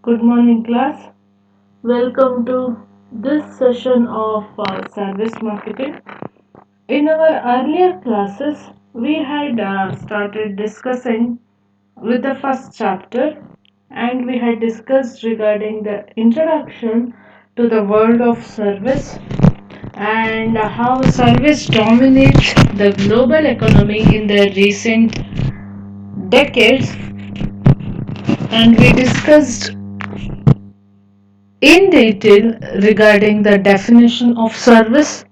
Good morning, class. Welcome to this session of service marketing. In our earlier classes, we had started discussing with the first chapter and we had discussed regarding the introduction to the world of service and how service dominates the global economy in the recent decades, and we discussed in detail regarding the definition of service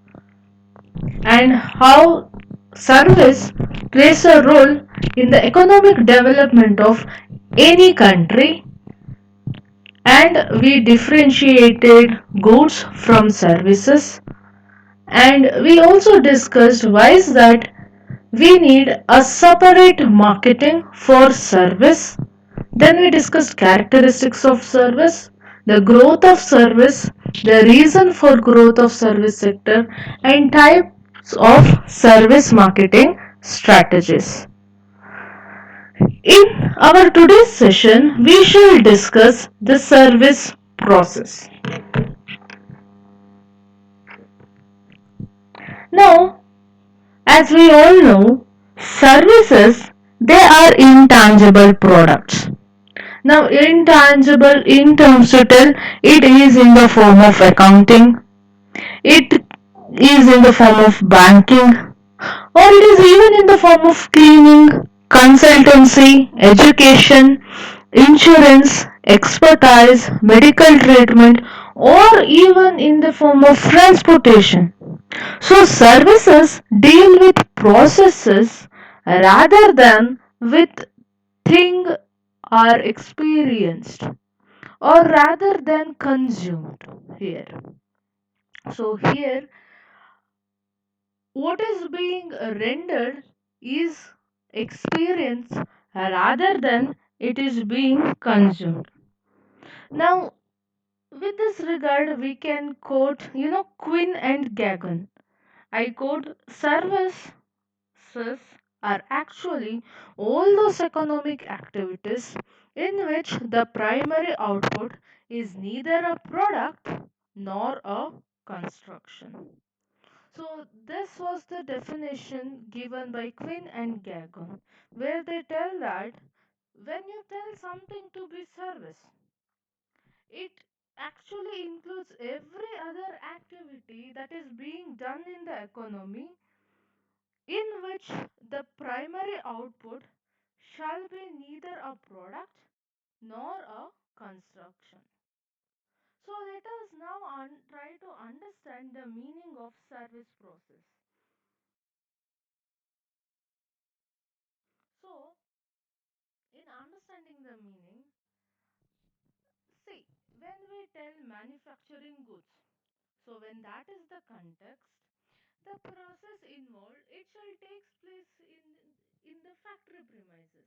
and how service plays a role in the economic development of any country, and we differentiated goods from services, and we also discussed why is that we need a separate marketing for service. Then we discussed characteristics of service, the growth of service, the reason for growth of service sector, and types of service marketing strategies. In our today's session, we shall discuss the service process. Now, as we all know, services, they are intangible products. Now, intangible, in terms to tell, it is in the form of accounting, it is in the form of banking, or it is even in the form of cleaning, consultancy, education, insurance, expertise, medical treatment, or even in the form of transportation. So, services deal with processes rather than with thing are experienced or rather than consumed here. So, here what is being rendered is experience rather than it is being consumed. Now, with this regard, we can quote, Quinn and Gagan. I quote, services are actually all those economic activities in which the primary output is neither a product nor a construction. So, this was the definition given by Quinn and Gagon, where they tell that when you tell something to be service, it actually includes every other activity that is being done in the economy in which the primary output shall be neither a product nor a construction. So let us now try to understand the meaning of service process. So, in understanding the meaning, see, when we tell manufacturing goods, so when that is the context, the process involved, it shall take place in the factory premises,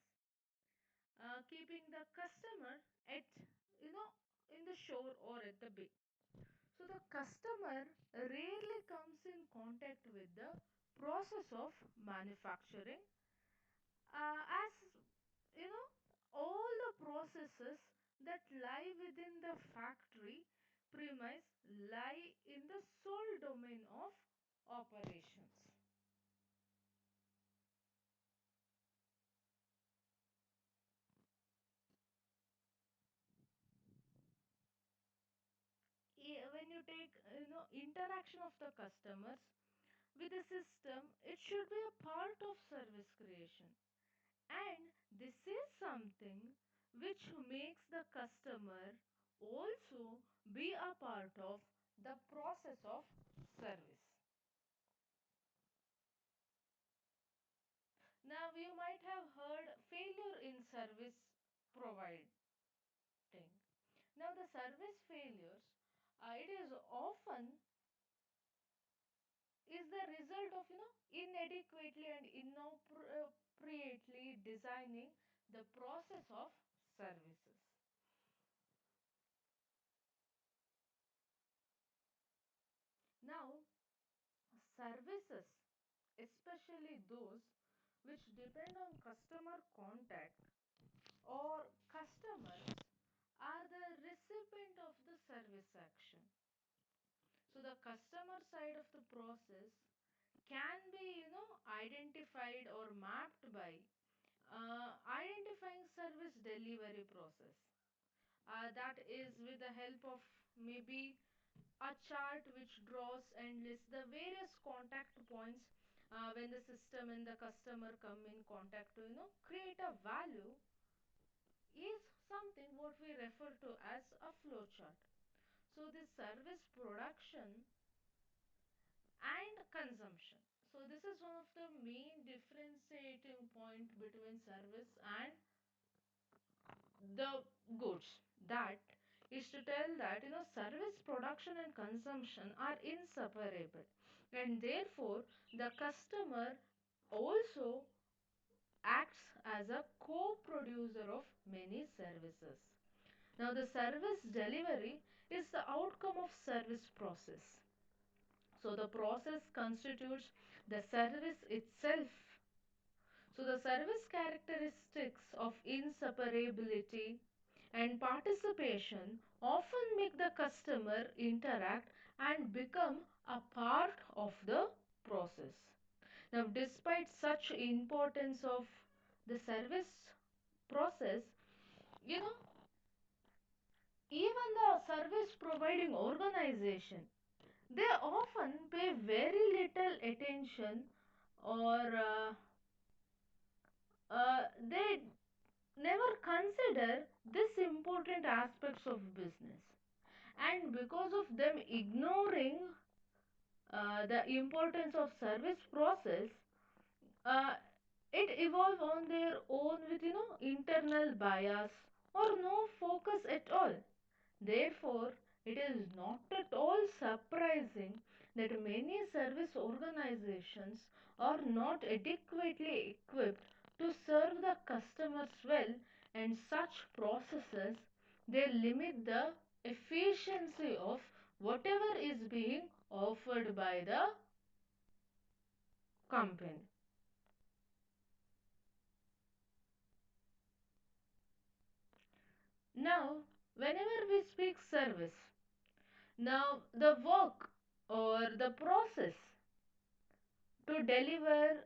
keeping the customer at, you know, in the shore or at the bay. So the customer rarely comes in contact with the process of manufacturing, as you know all the processes that lie within the factory premise lie in the sole domain of operations. When you take interaction of the customers with the system, it should be a part of service creation, and this is something which makes the customer also be a part of the process of service. Now, you might have heard failure in service providing. Now, the service failures, it is often is the result of inadequately and inappropriately designing the process of services. Now, services, especially those which depend on customer contact or customers, are the transaction. So the customer side of the process can be, identified or mapped by identifying service delivery process. That is with the help of maybe a chart which draws and lists the various contact points when the system and the customer come in contact to create a value is something what we refer to as a flow chart. So this service production and consumption. So this is one of the main differentiating point between service and the goods. That is to tell that service production and consumption are inseparable, and therefore the customer also acts as a co-producer of many services. Now the service delivery is the outcome of service process. So the process constitutes the service itself. So the service characteristics of inseparability and participation often make the customer interact and become a part of the process. Now, despite such importance of the service process, you know, even the service providing organization, they often pay very little attention or they never consider this important aspects of business, and because of them ignoring the importance of service process, uh, it evolve on their own with internal bias or no focus at all. Therefore, it is not at all surprising that many service organizations are not adequately equipped to serve the customers well, and such processes they limit the efficiency of whatever is being offered by the company. Now, whenever we speak service, now the work or the process to deliver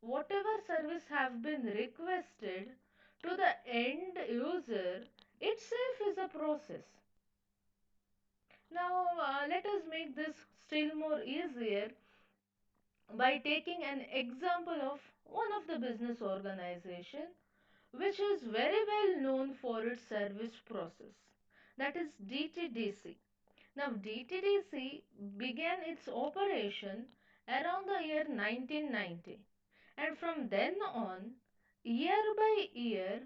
whatever service have been requested to the end user itself is a process. Now let us make this still more easier by taking an example of one of the business organization which is very well known for its service process, that is DTDC. Now, DTDC began its operation around the year 1990, and from then on, year by year,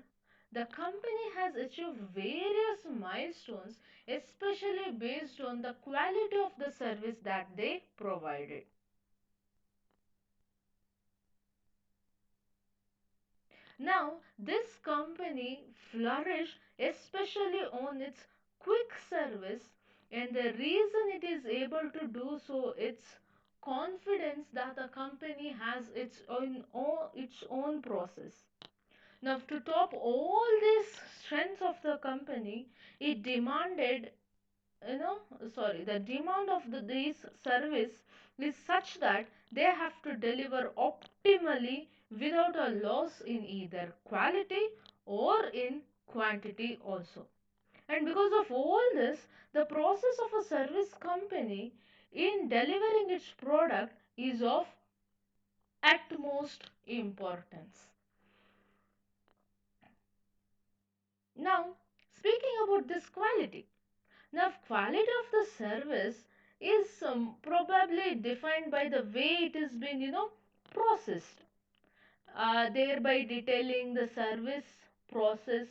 the company has achieved various milestones, especially based on the quality of the service that they provided. Now, this company flourished especially on its quick service, and the reason it is able to do so, its confidence that the company has its own process. Now, to top all these strengths of the company, it demanded the demand of these service is such that they have to deliver optimally without a loss in either quality or in quantity also. And because of all this, the process of a service company in delivering its product is of utmost importance. Now, speaking about this quality, now, quality of the service is probably defined by the way it has been, processed, thereby detailing the service process,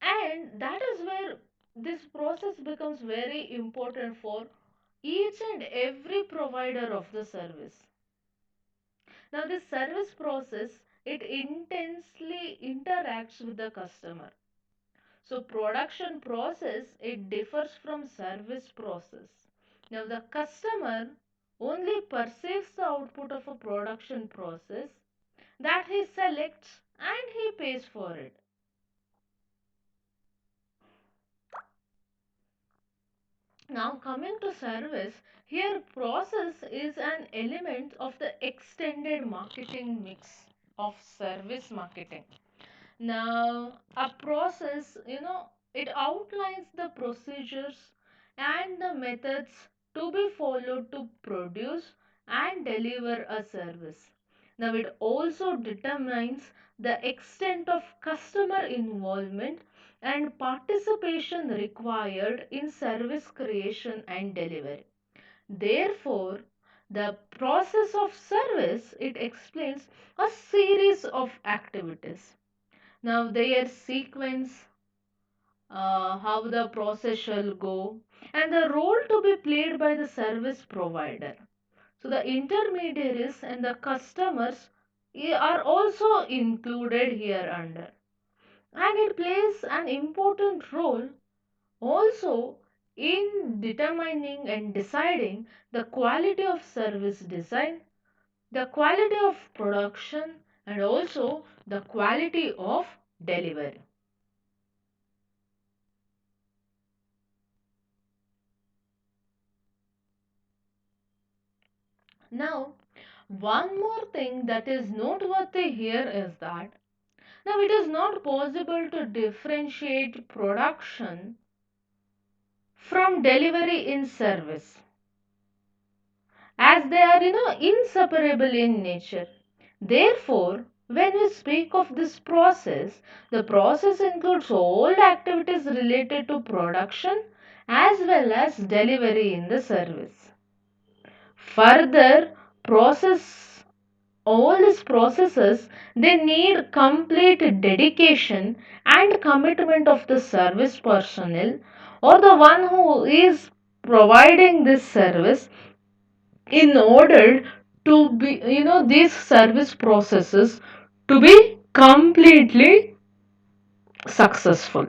and that is where this process becomes very important for each and every provider of the service. Now, this service process it intensely interacts with the customer. So production process it differs from service process. Now the customer only perceives the output of a production process that he selects and he pays for it. Now, coming to service, here process is an element of the extended marketing mix of service marketing. Now, a process, it outlines the procedures and the methods to be followed to produce and deliver a service. Now, it also determines the extent of customer involvement and participation required in service creation and delivery. Therefore, the process of service, it explains a series of activities. Now their sequence, how the process shall go, and the role to be played by the service provider. So the intermediaries and the customers are also included here under, and it plays an important role also in determining and deciding the quality of service design, the quality of production, and also the quality of delivery. Now, one more thing that is noteworthy here is that now it is not possible to differentiate production from delivery in service, as they are inseparable in nature. Therefore, when we speak of this process, the process includes all activities related to production as well as delivery in the service. Further, process all these processes, they need complete dedication and commitment of the service personnel or the one who is providing this service in order to be these service processes to be completely successful.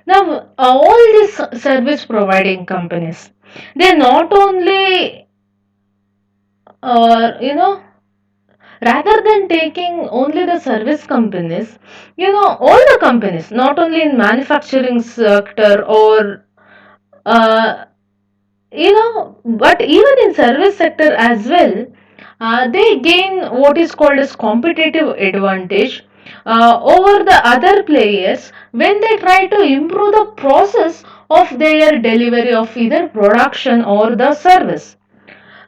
Now all these service providing companies, they not only uh, rather than taking only the service companies, all the companies, not only in manufacturing sector or uh, but even in service sector as well, they gain what is called as competitive advantage over the other players when they try to improve the process of their delivery of either production or the service.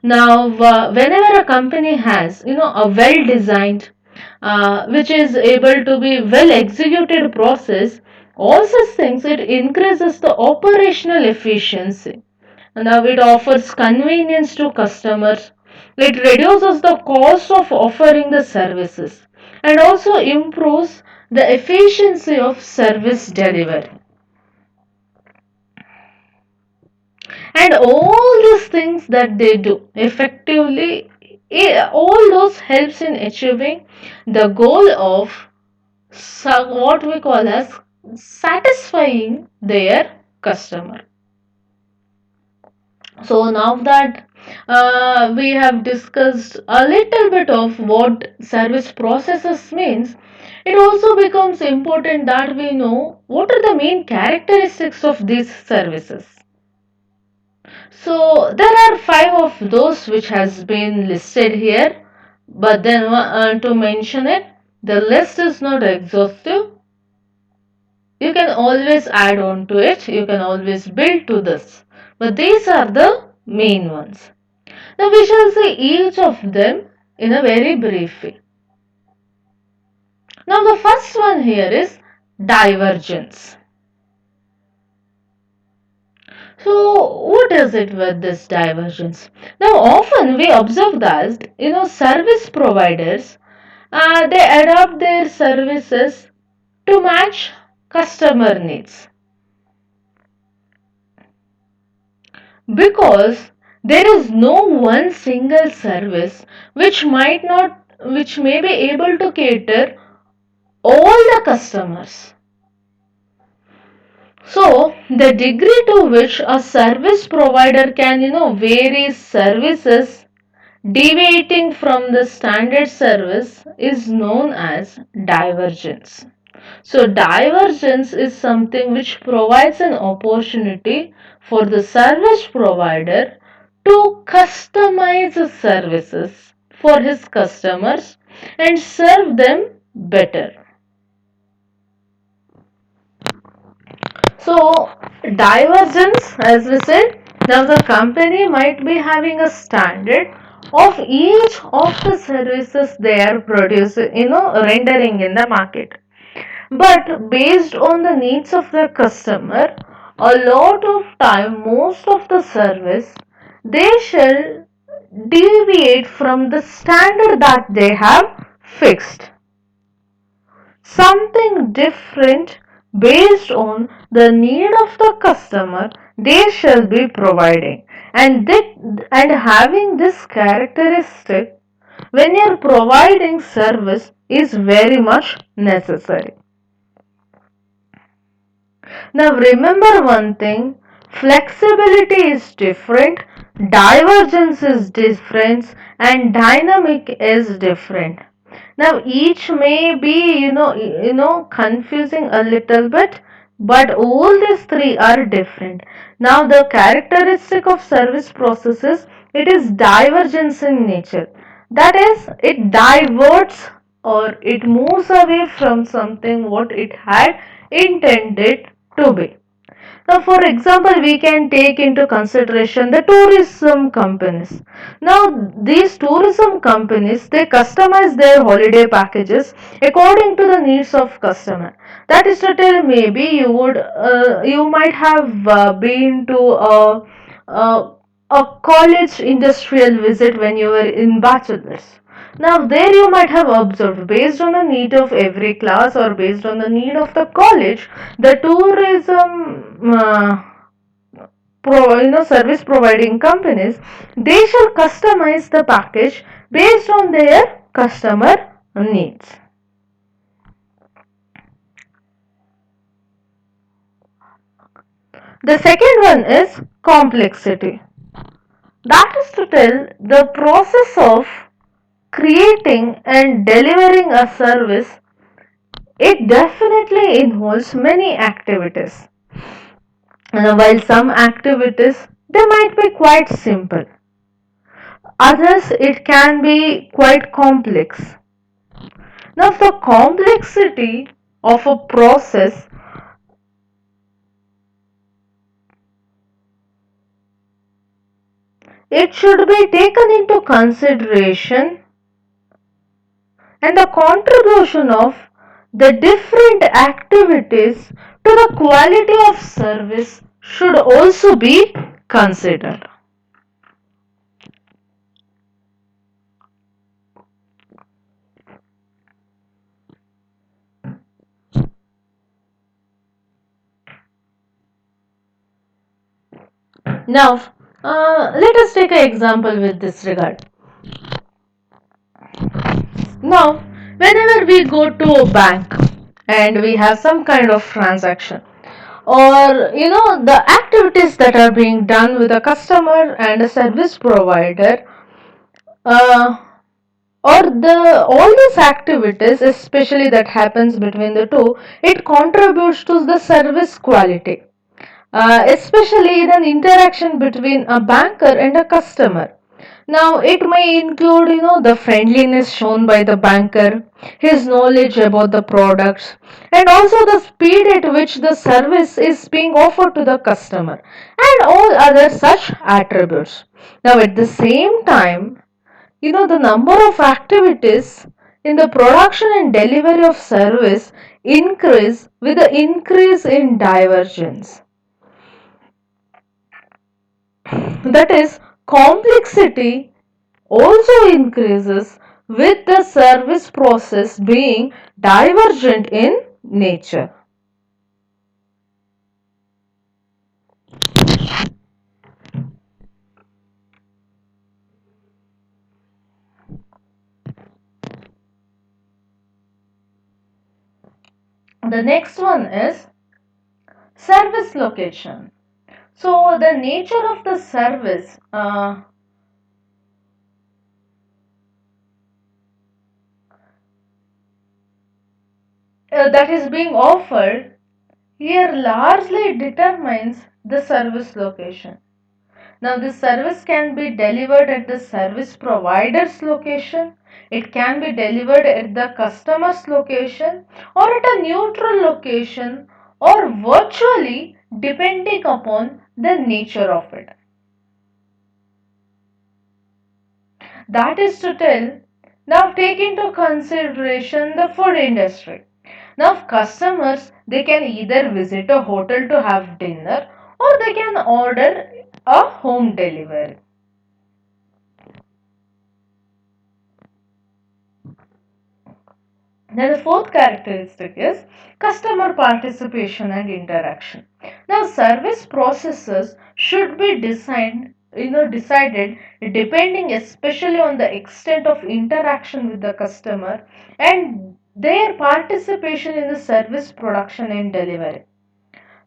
Now, whenever a company has, a well-designed, which is able to be well-executed process, all such things, it increases the operational efficiency. Now, it offers convenience to customers. It reduces the cost of offering the services and also improves the efficiency of service delivery. And all these things that they do effectively, all those helps in achieving the goal of what we call as satisfying their customer. So now that we have discussed a little bit of what service processes means, it also becomes important that we know what are the main characteristics of these services. So there are five of those which has been listed here, but then to mention it, the list is not exhaustive. You can always add on to it, you can always build to this, but these are the main ones. Now we shall see each of them in a very brief way. Now the first one here is divergence. So, what is it with this divergence? Now, often we observe that service providers they adapt their services to match customer needs because there is no one single service which may be able to cater all the customers. So, the degree to which a service provider can, vary services deviating from the standard service is known as divergence. So, divergence is something which provides an opportunity for the service provider to customize the services for his customers and serve them better. So, divergence, as we said, now the company might be having a standard of each of the services they are producing, rendering in the market. But based on the needs of the customer, a lot of time, most of the service, they shall deviate from the standard that they have fixed. Something different based on the need of the customer they shall be providing. And having this characteristic when you're providing service is very much necessary. Now remember one thing, flexibility is different, divergence is different, and dynamic is different. Now each may be confusing a little bit, but all these three are different. Now the characteristic of service processes, it is divergence in nature. That is, it diverts or it moves away from something what it had intended to be. Now, for example, we can take into consideration the tourism companies. Now, these tourism companies, they customize their holiday packages according to the needs of customer. That is to tell, maybe you might have been to a college industrial visit when you were in bachelor's. Now, there you might have observed, based on the need of every class or based on the need of the college, the tourism service providing companies, they shall customize the package based on their customer needs. The second one is complexity. That is to tell, the process of creating and delivering a service, it definitely involves many activities. While some activities, they might be quite simple, others it can be quite complex. Now the complexity of a process, it should be taken into consideration, and the contribution of the different activities to the quality of service should also be considered. Now, let us take an example with this regard. Now, whenever we go to a bank and we have some kind of transaction, or the activities that are being done with a customer and a service provider, uh, or the all these activities, especially that happens between the two, it contributes to the service quality, especially in an interaction between a banker and a customer. Now, it may include, the friendliness shown by the banker, his knowledge about the products, and also the speed at which the service is being offered to the customer, and all other such attributes. Now, at the same time, the number of activities in the production and delivery of service increase with the increase in divergence. That is, complexity also increases with the service process being divergent in nature. The next one is Service location. So the nature of the service that is being offered here largely determines the service location. Now, this service can be delivered at the service provider's location, it can be delivered at the customer's location, or at a neutral location, or virtually depending upon the nature of it. That is to tell, now take into consideration the food industry. Now, customers they can either visit a hotel to have dinner or they can order a home delivery. Now, the fourth characteristic is customer participation and interaction. Now, service processes should be decided depending especially on the extent of interaction with the customer and their participation in the service production and delivery.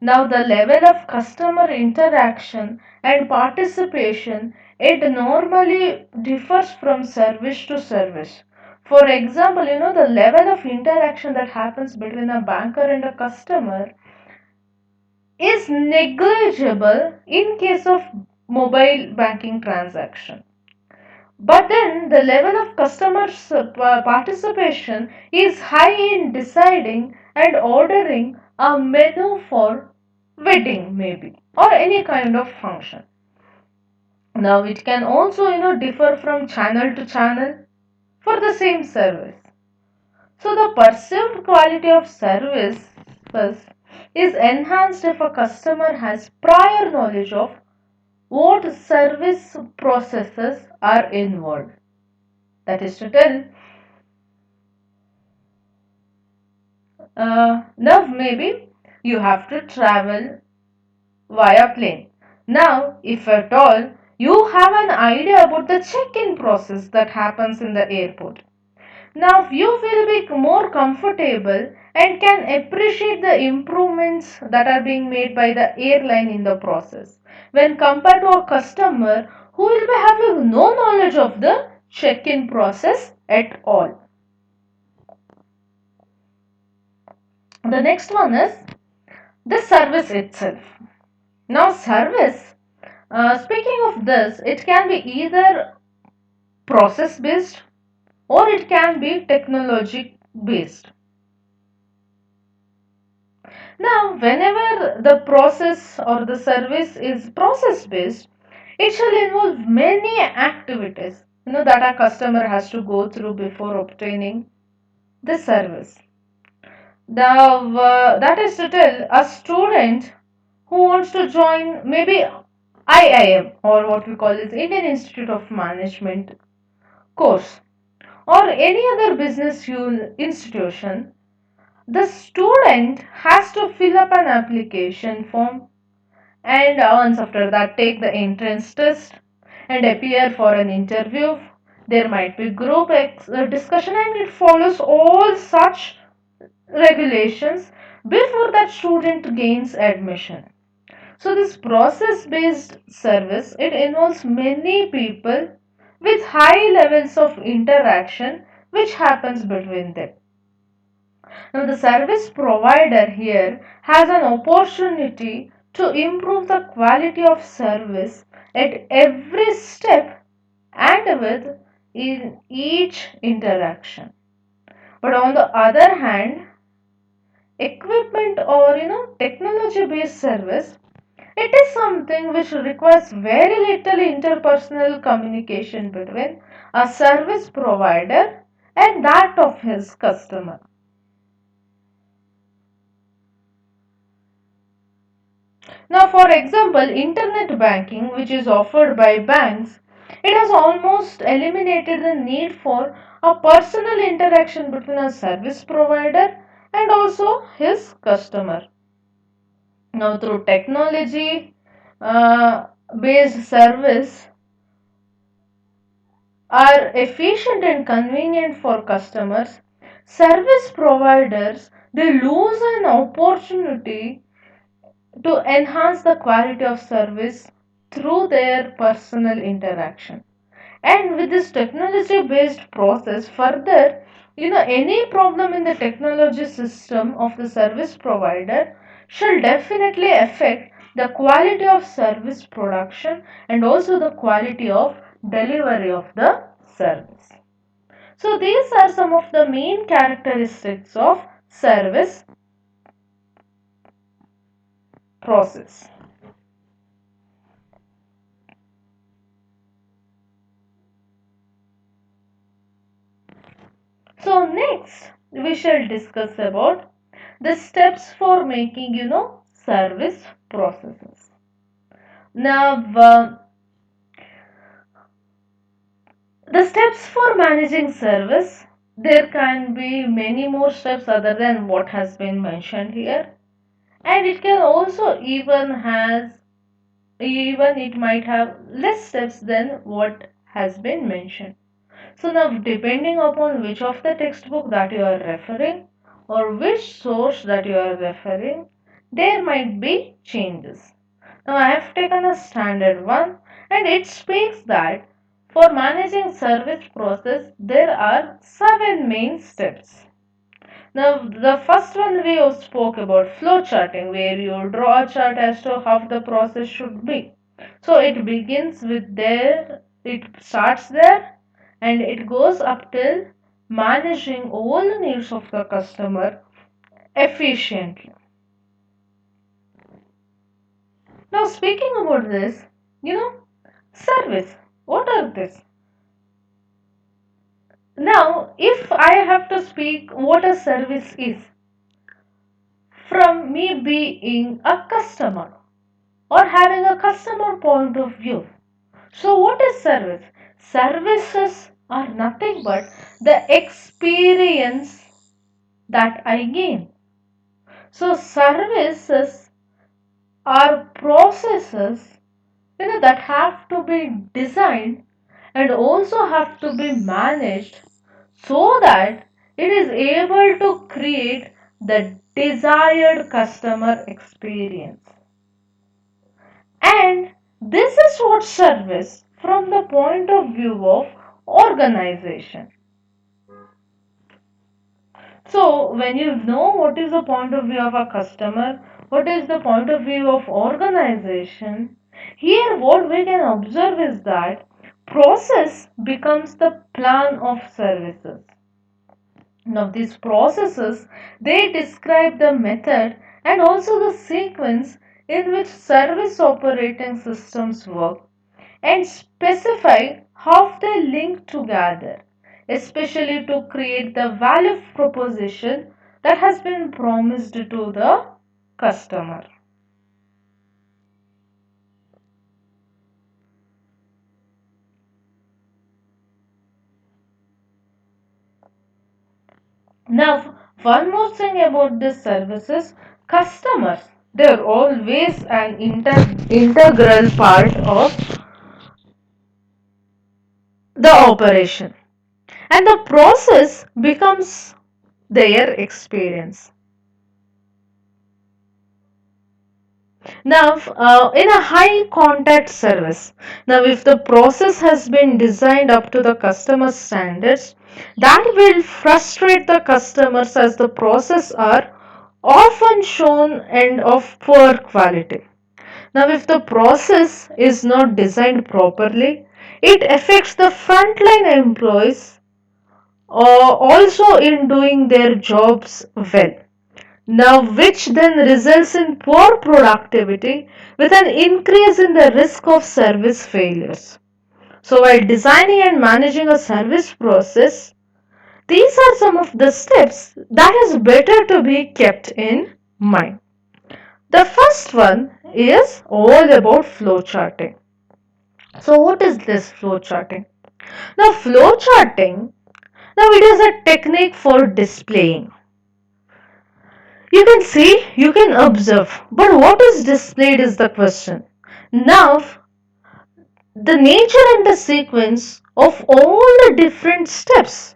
Now, the level of customer interaction and participation it normally differs from service to service. For example, the level of interaction that happens between a banker and a customer is negligible in case of mobile banking transaction. But then the level of customers' participation is high in deciding and ordering a menu for wedding maybe or any kind of function. Now it can also differ from channel to channel for the same service. So the perceived quality of service first is enhanced if a customer has prior knowledge of what service processes are involved. That is to tell, now maybe you have to travel via plane. Now, if at all you have an idea about the check-in process that happens in the airport, now you will be more comfortable and can appreciate the improvements that are being made by the airline in the process when compared to a customer who will be having no knowledge of the check-in process at all. The next one is the service itself. Now, service, speaking of this, it can be either process based or it can be technology based. Now, whenever the process or the service is process based, it shall involve many activities that our customer has to go through before obtaining the service. Now, that is to tell a student who wants to join maybe IIM or what we call is Indian Institute of Management course or any other business institution, the student has to fill up an application form and once after that take the entrance test and appear for an interview. There might be group discussion and it follows all such regulations before that student gains admission. So this process based service it involves many people with high levels of interaction which happens between them. Now the service provider here has an opportunity to improve the quality of service at every step and with in each interaction. But on the other hand, equipment or technology based service it is something which requires very little interpersonal communication between a service provider and that of his customer. Now, for example, internet banking, which is offered by banks, it has almost eliminated the need for a personal interaction between a service provider and also his customer. Now, through technology based service, are efficient and convenient for customers, service providers they lose an opportunity to enhance the quality of service through their personal interaction. And with this technology based process, further, any problem in the technology system of the service provider shall definitely affect the quality of service production and also the quality of delivery of the service. So these are some of the main characteristics of service process. So next we shall discuss about the steps for making service processes. Now the steps for managing service, there can be many more steps other than what has been mentioned here, and it can also even it might have less steps than what has been mentioned. So now depending upon which of the textbook that you are referring or which source that you are referring, there might be changes. Now I have taken a standard one and it speaks that for managing service process there are 7 main steps. Now, the first one we spoke about flow charting, where you draw a chart as to how the process should be. So it begins with there, it starts there, and it goes up till managing all the needs of the customer efficiently. Now, speaking about this, you know, service. What are this? Now, if I have to speak what a service is, from me being a customer, or having a customer point of view. So, what is service? Services are nothing but the experience that I gain. So, services are processes that have to be designed and also have to be managed so that it is able to create the desired customer experience. And this is what service from the point of view of organization. So, when you know what is the point of view of a customer, what is the point of view of organization, here what we can observe is that process becomes the plan of services. Now, these processes they describe the method and also the sequence in which service operating systems work and specify how they link together, especially to create the value proposition that has been promised to the customer. Now, one more thing about this services, customers, they're always an integral part of the operation, and the process becomes their experience. Now, in a high contact service, now if the process has been designed up to the customer standards, that will frustrate the customers as the process are often shown and of poor quality. Now, if the process is not designed properly, it affects the frontline employees also in doing their jobs well. Now, which then results in poor productivity with an increase in the risk of service failures. So, while designing and managing a service process, these are some of the steps that is better to be kept in mind. The first one is all about flow charting. So, what is this flow charting? Now, flow charting, now it is a technique for displaying. You can see, you can observe, but what is displayed is the question. Now, the nature and the sequence of all the different steps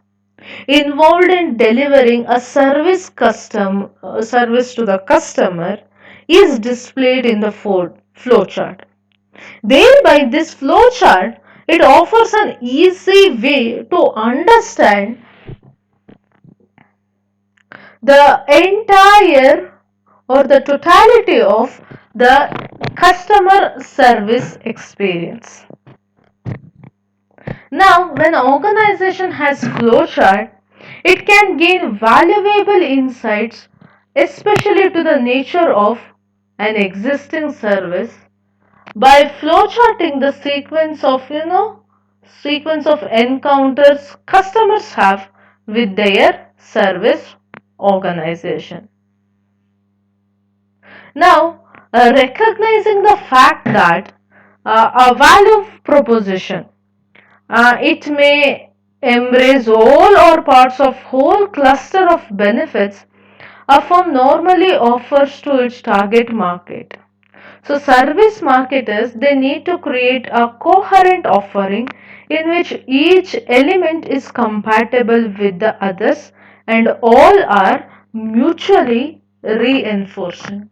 involved in delivering a service to the customer is displayed in the flowchart. Thereby, this flowchart it offers an easy way to understand the entire or the totality of the customer service experience. Now, when an organization has flowchart, it can gain valuable insights, especially to the nature of an existing service by flowcharting the sequence of encounters customers have with their service organization. Now, recognizing the fact that a value proposition it may embrace all or parts of whole cluster of benefits a firm normally offers to its target market. So service marketers they need to create a coherent offering in which each element is compatible with the others and all are mutually reinforcing.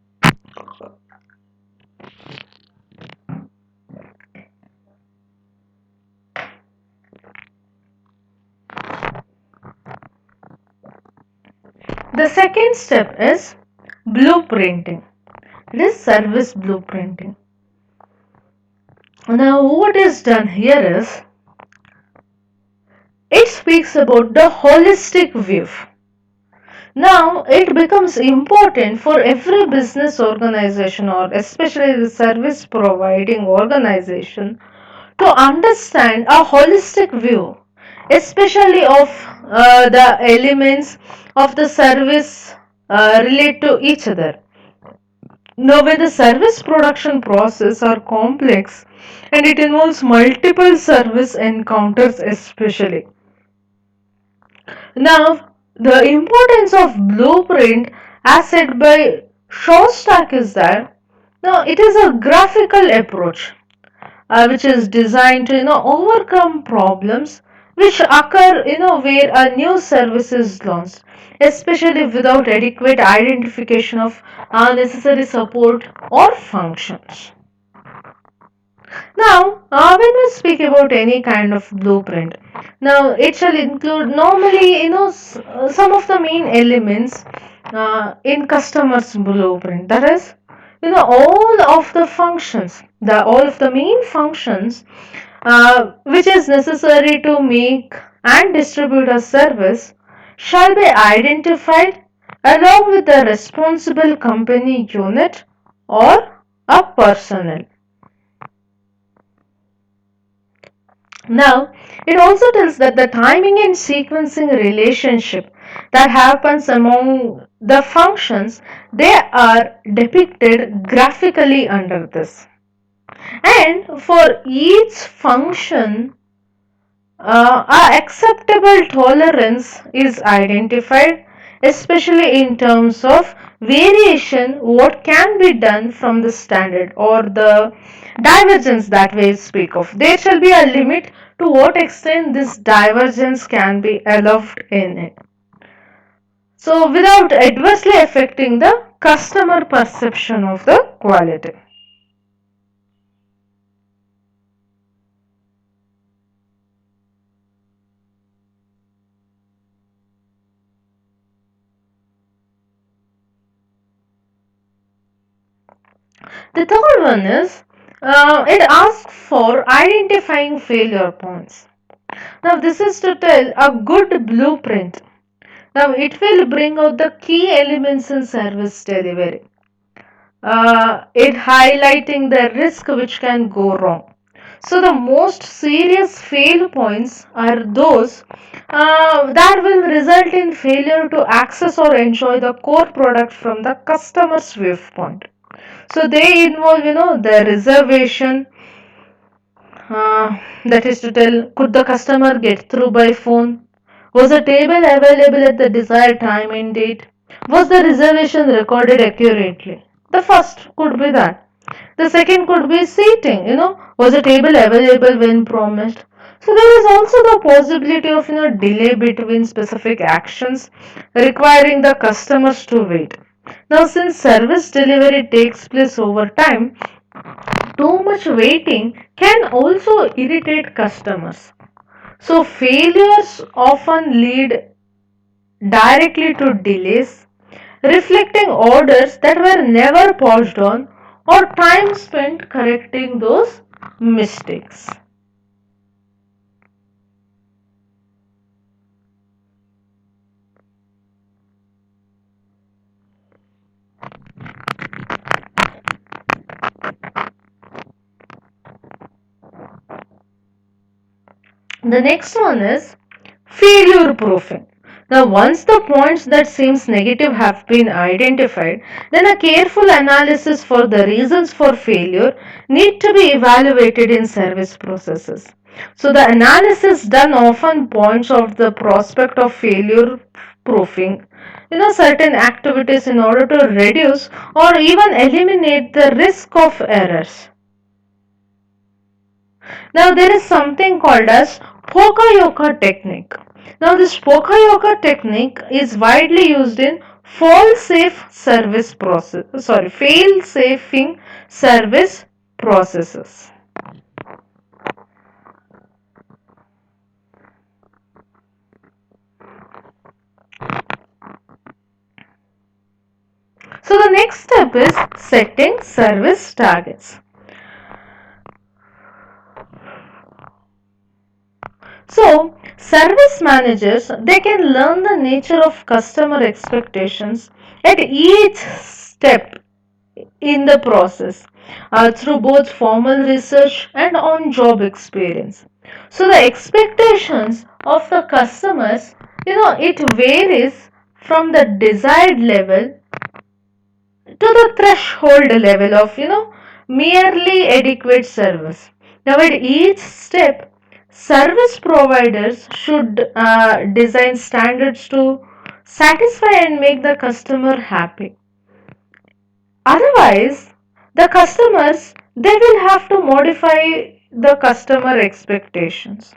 The second step is blueprinting. It is service blueprinting. Now what is done here is it speaks about the holistic view. Now, it becomes important for every business organization or especially the service providing organization to understand a holistic view, especially of the elements of the service relate to each other. Now, when the service production process are complex and it involves multiple service encounters, especially now, the importance of blueprint as said by Shostak is that now it is a graphical approach which is designed to overcome problems which occur where a new service is launched, especially without adequate identification of necessary support or functions. Now, when we speak about any kind of blueprint, now it shall include normally, some of the main elements in customer's blueprint. That is, all of the functions, all of the main functions which is necessary to make and distribute a service shall be identified along with the responsible company unit or a personnel. Now, it also tells that the timing and sequencing relationship that happens among the functions, they are depicted graphically under this. And for each function, a acceptable tolerance is identified, especially in terms of variation, what can be done from the standard or the divergence that we speak of. There shall be a limit to what extent this divergence can be allowed in it. So, without adversely affecting the customer perception of the quality. The third one is it asks for identifying failure points. Now, this is to tell a good blueprint. Now, it will bring out the key elements in service delivery. It highlighting the risk which can go wrong. So, the most serious fail points are those that will result in failure to access or enjoy the core product from the customer's viewpoint. So they involve, the reservation, that is to tell, could the customer get through by phone? Was the table available at the desired time and date? Was the reservation recorded accurately? The first could be that. The second could be seating, was the table available when promised? So there is also the possibility of, delay between specific actions requiring the customers to wait. Now, since service delivery takes place over time, too much waiting can also irritate customers. So, failures often lead directly to delays, reflecting orders that were never paused on or time spent correcting those mistakes. The next one is failure proofing. Now, once the points that seems negative have been identified, then a careful analysis for the reasons for failure need to be evaluated in service processes. So, the analysis done often points out the prospect of failure proofing. Certain activities in order to reduce or even eliminate the risk of errors. Now there is something called as Pokayoka technique. Now this Pokayoka technique is widely used in fail safing service processes. So the next step is setting service targets. So, service managers they can learn the nature of customer expectations at each step in the process through both formal research and on job experience. So, the expectations of the customers, it varies from the desired level to the threshold level of merely adequate service. Now at each step service providers should design standards to satisfy and make the customer happy. Otherwise the customers they will have to modify the customer expectations.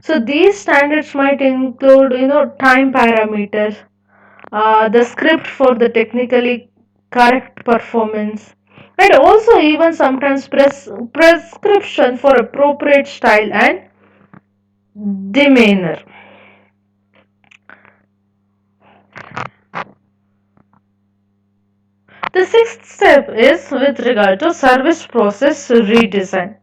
So these standards might include time parameters, the script for the technically correct performance, and also even sometimes prescription for appropriate style and demeanor. The sixth step is with regard to service process redesign.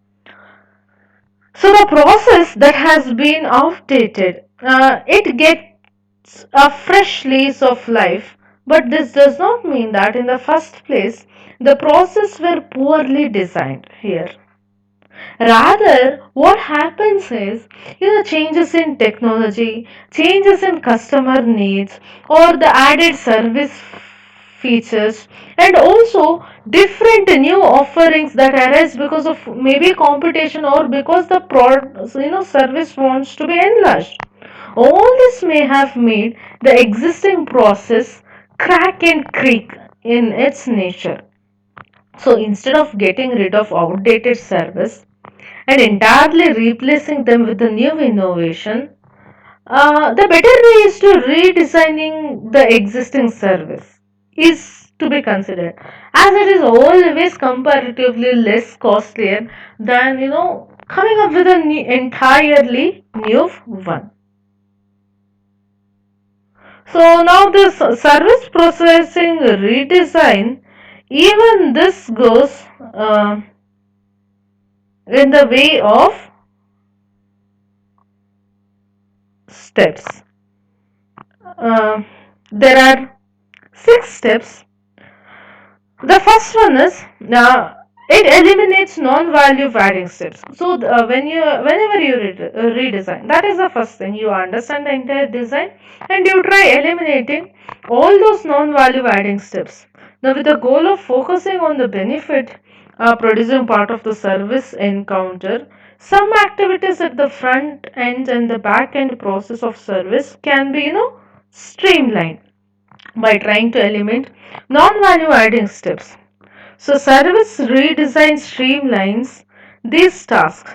So the process that has been outdated, it gets a fresh lease of life. But this does not mean that in the first place the process were poorly designed here. Rather, what happens is, changes in technology, changes in customer needs, or the added service features, and also different new offerings that arise because of maybe competition or because the service wants to be enlarged. All this may have made the existing process crack and creak in its nature. So instead of getting rid of outdated service and entirely replacing them with a new innovation, the better way is to redesigning the existing service is to be considered, as it is always comparatively less costlier than coming up with an entirely new one. So now this service processing redesign, even this goes in the way of steps. Uh, there are six steps. The first one is it eliminates non-value adding steps. So whenever you redesign, that is the first thing. You understand the entire design and you try eliminating all those non-value adding steps. Now with the goal of focusing on the benefit producing part of the service encounter, some activities at the front end and the back end process of service can be streamlined by trying to eliminate non-value adding steps. So service redesign streamlines these tasks.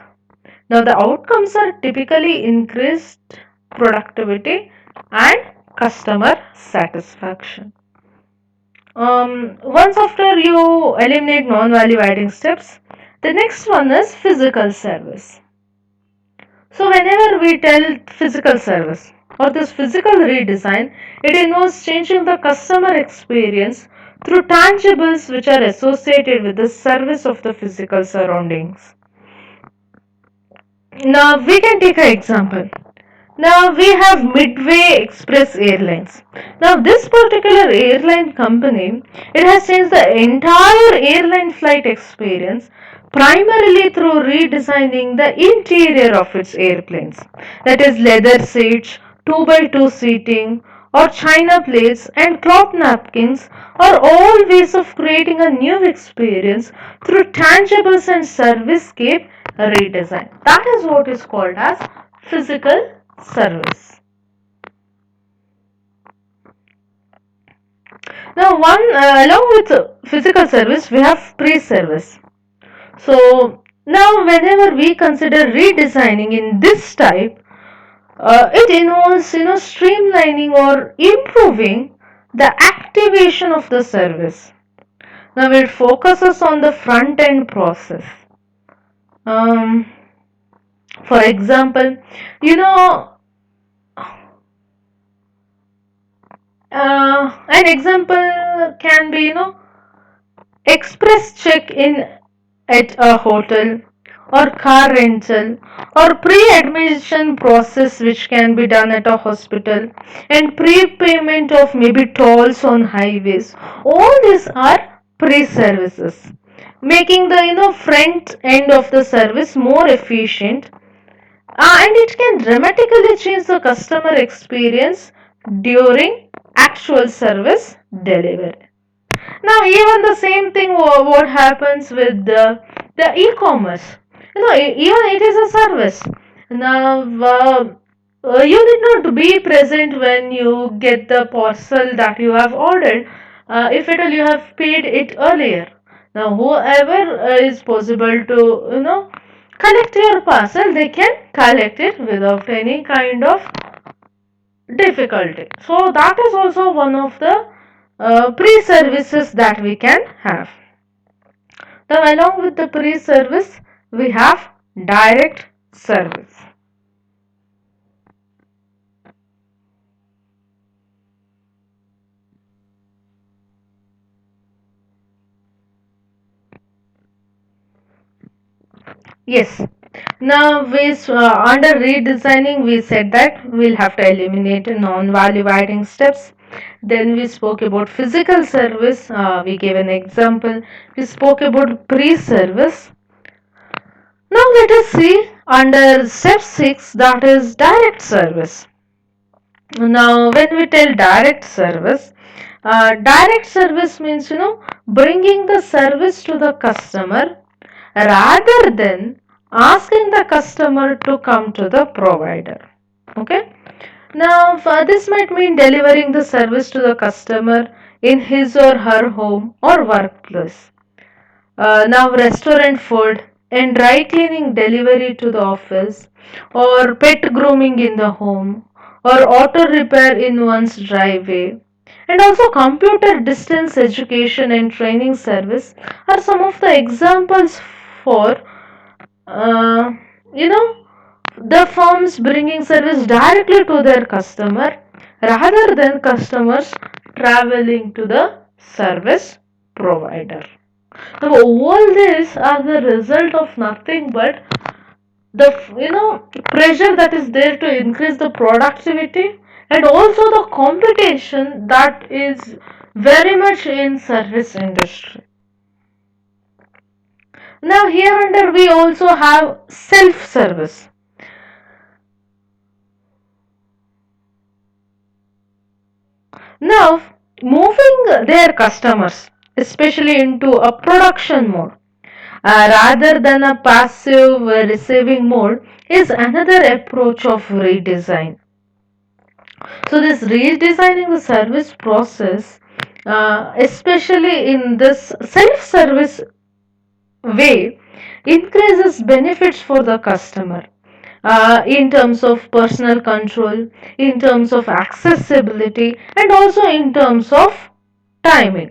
Now the outcomes are typically increased productivity and customer satisfaction. Once after you eliminate non-value adding steps, the next one is physical service. So whenever we tell physical service or this physical redesign, it involves changing the customer experience through tangibles which are associated with the service of the physical surroundings. Now we can take an example. Now we have Midway Express Airlines. Now this particular airline company, it has changed the entire airline flight experience primarily through redesigning the interior of its airplanes. That is leather seats, 2 by 2 seating, or china plates and cloth napkins are all ways of creating a new experience through tangibles and service-scape redesign. That is what is called as physical service. Now, along with physical service, we have pre-service. So now, whenever we consider redesigning in this type, it involves streamlining or improving the activation of the service. Now it focuses on the front end process. Um, for example, you know, an example can be express check-in at a hotel or car rental or pre-admission process which can be done at a hospital and prepayment of maybe tolls on highways. All these are pre-services, making the front end of the service more efficient, and it can dramatically change the customer experience during actual service delivery. Now, even the same thing what happens with the e-commerce. Even it is a service. Now, you need not be present when you get the parcel that you have ordered. If at all you have paid it earlier. Now, whoever is possible to collect your parcel, they can collect it without any kind of difficulty. So that is also one of the pre-services that we can have. Now along with the pre-service, we have direct service. Yes. Now under redesigning we said that we'll have to eliminate non-value adding steps. Then we spoke about physical service. We gave an example. We spoke about pre-service. Now let us see under step 6, that is direct service. Now when we tell direct service means bringing the service to the customer rather than asking the customer to come to the provider. Okay. Now this might mean delivering the service to the customer in his or her home or workplace. Now restaurant food and dry cleaning delivery to the office, or pet grooming in the home, or auto repair in one's driveway, and also computer distance education and training service are some of the examples for uh, you know the firms bringing service directly to their customer rather than customers traveling to the service provider. Now, all these are the result of nothing but the pressure that is there to increase the productivity and also the competition that is very much in service industry. Now here under we also have self-service. Now moving their customers especially into a production mode rather than a passive receiving mode is another approach of redesign. So this redesigning the service process, especially in this self-service way, increases benefits for the customer in terms of personal control, in terms of accessibility, and also in terms of timing.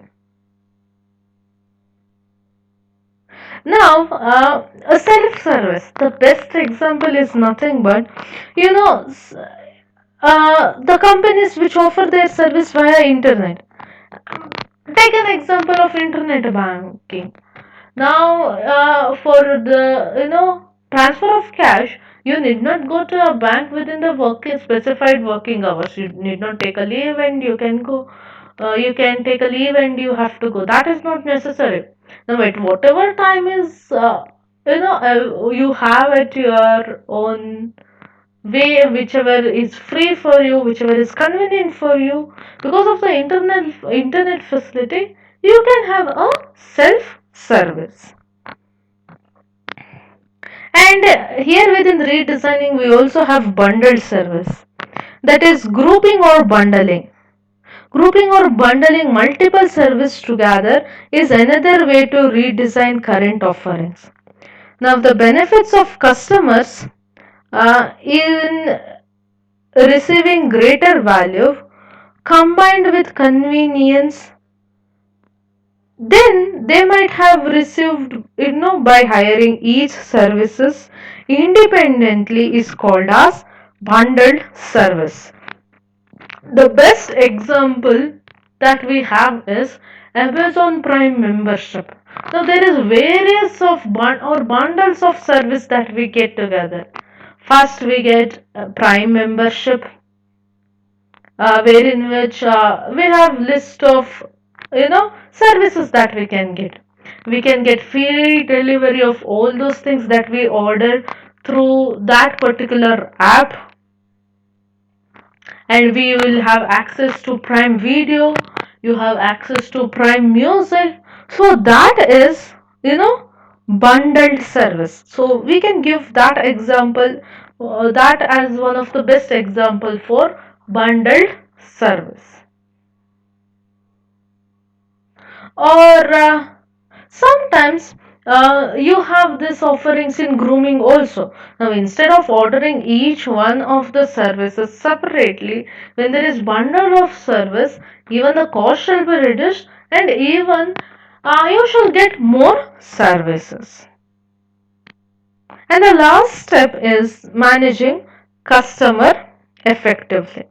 Now, a self-service. The best example is nothing but, you know, the companies which offer their service via internet. Take an example of internet banking. Now, for the transfer of cash, you need not go to a bank within the specified working hours. You need not take a leave and you can go. You can take a leave and you have to go. That is not necessary. Now, at whatever time is you have at your own way, whichever is free for you, whichever is convenient for you, because of the internet facility, you can have a self service. And here within redesigning, we also have bundled service, that is grouping or bundling. Grouping or bundling multiple services together is another way to redesign current offerings. Now, the benefits of customers in receiving greater value combined with convenience, then they might have received, by hiring each services independently is called as bundled service. The best example that we have is Amazon Prime membership. Now there is various of or bundles of service that we get together. First we get Prime membership, wherein which we have list of services that we can get. We can get free delivery of all those things that we order through that particular app, and we will have access to Prime Video. You have access to Prime Music. So that is bundled service. So we can give that example, that as one of the best example for bundled service. Or sometimes you have this offerings in grooming also. Now instead of ordering each one of the services separately, when there is bundle of service, even the cost shall be reduced, and even you shall get more services. And the last step is managing customer effectively.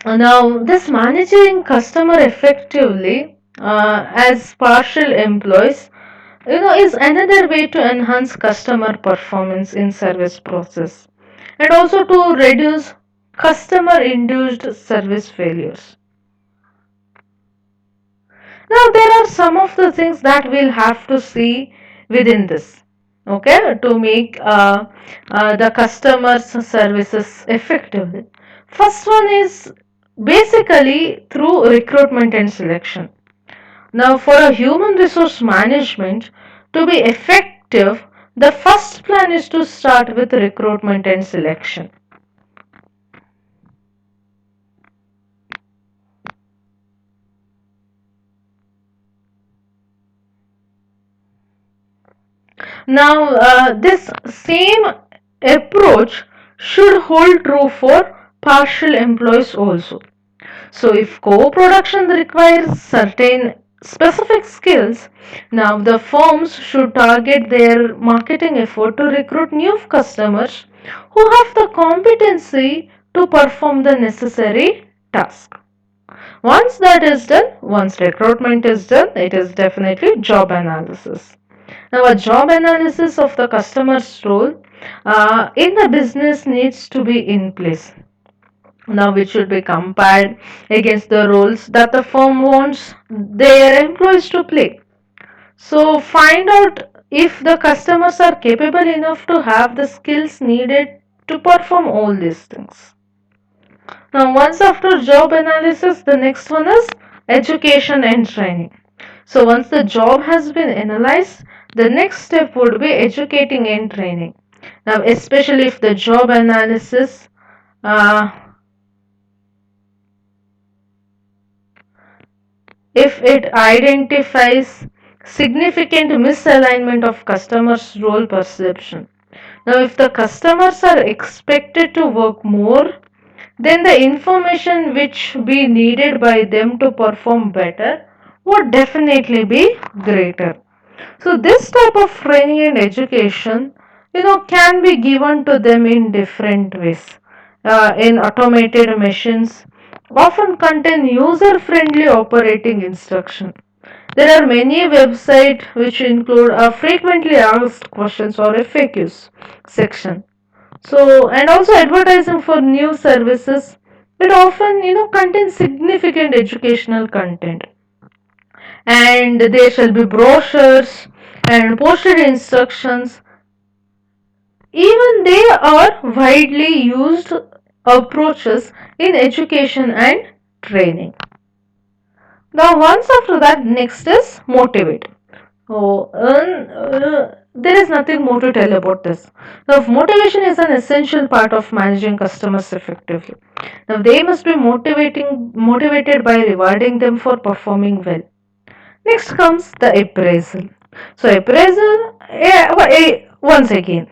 Now, this managing customer effectively as partial employees, is another way to enhance customer performance in service process, and also to reduce customer-induced service failures. Now, there are some of the things that we'll have to see within this, okay, to make the customer services effective. First one is basically through recruitment and selection. Now, for a human resource management to be effective, the first plan is to start with recruitment and selection. Now, this same approach should hold true for partial employees also. So, if co-production requires certain specific skills, now the firms should target their marketing effort to recruit new customers who have the competency to perform the necessary task. Once that is done, once recruitment is done, it is definitely job analysis. Now, a job analysis of the customer's role in the business needs to be in place. Now, it should be compared against the roles that the firm wants their employees to play. So, find out if the customers are capable enough to have the skills needed to perform all these things. Now, once after job analysis, the next one is education and training. So, once the job has been analyzed, the next step would be educating and training. Now, especially if the job analysis if it identifies significant misalignment of customers' role perception. Now, if the customers are expected to work more, then the information which be needed by them to perform better would definitely be greater. So this type of training and education, can be given to them in different ways. In automated machines, often contain user-friendly operating instruction. There are many websites which include a frequently asked questions or FAQs section. So, and also advertising for new services, it often, contains significant educational content, and there shall be brochures and posted instructions. Even they are widely used approaches in education and training. Now, once after that, next is motivate. There is nothing more to tell about this. Now, motivation is an essential part of managing customers effectively. Now, they must be motivated by rewarding them for performing well. Next comes the appraisal. So, appraisal, once again,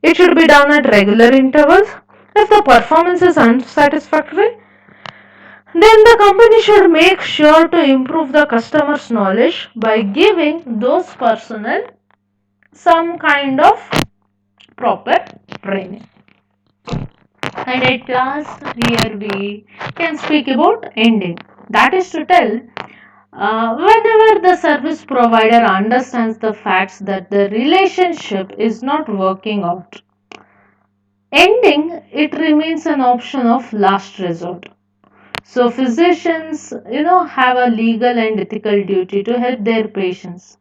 it should be done at regular intervals. If the performance is unsatisfactory, then the company should make sure to improve the customer's knowledge by giving those personnel some kind of proper training. And at last, here we can speak about ending. That is to tell, whenever the service provider understands the facts that the relationship is not working out, ending it remains an option of last resort. So physicians, have a legal and ethical duty to help their patients.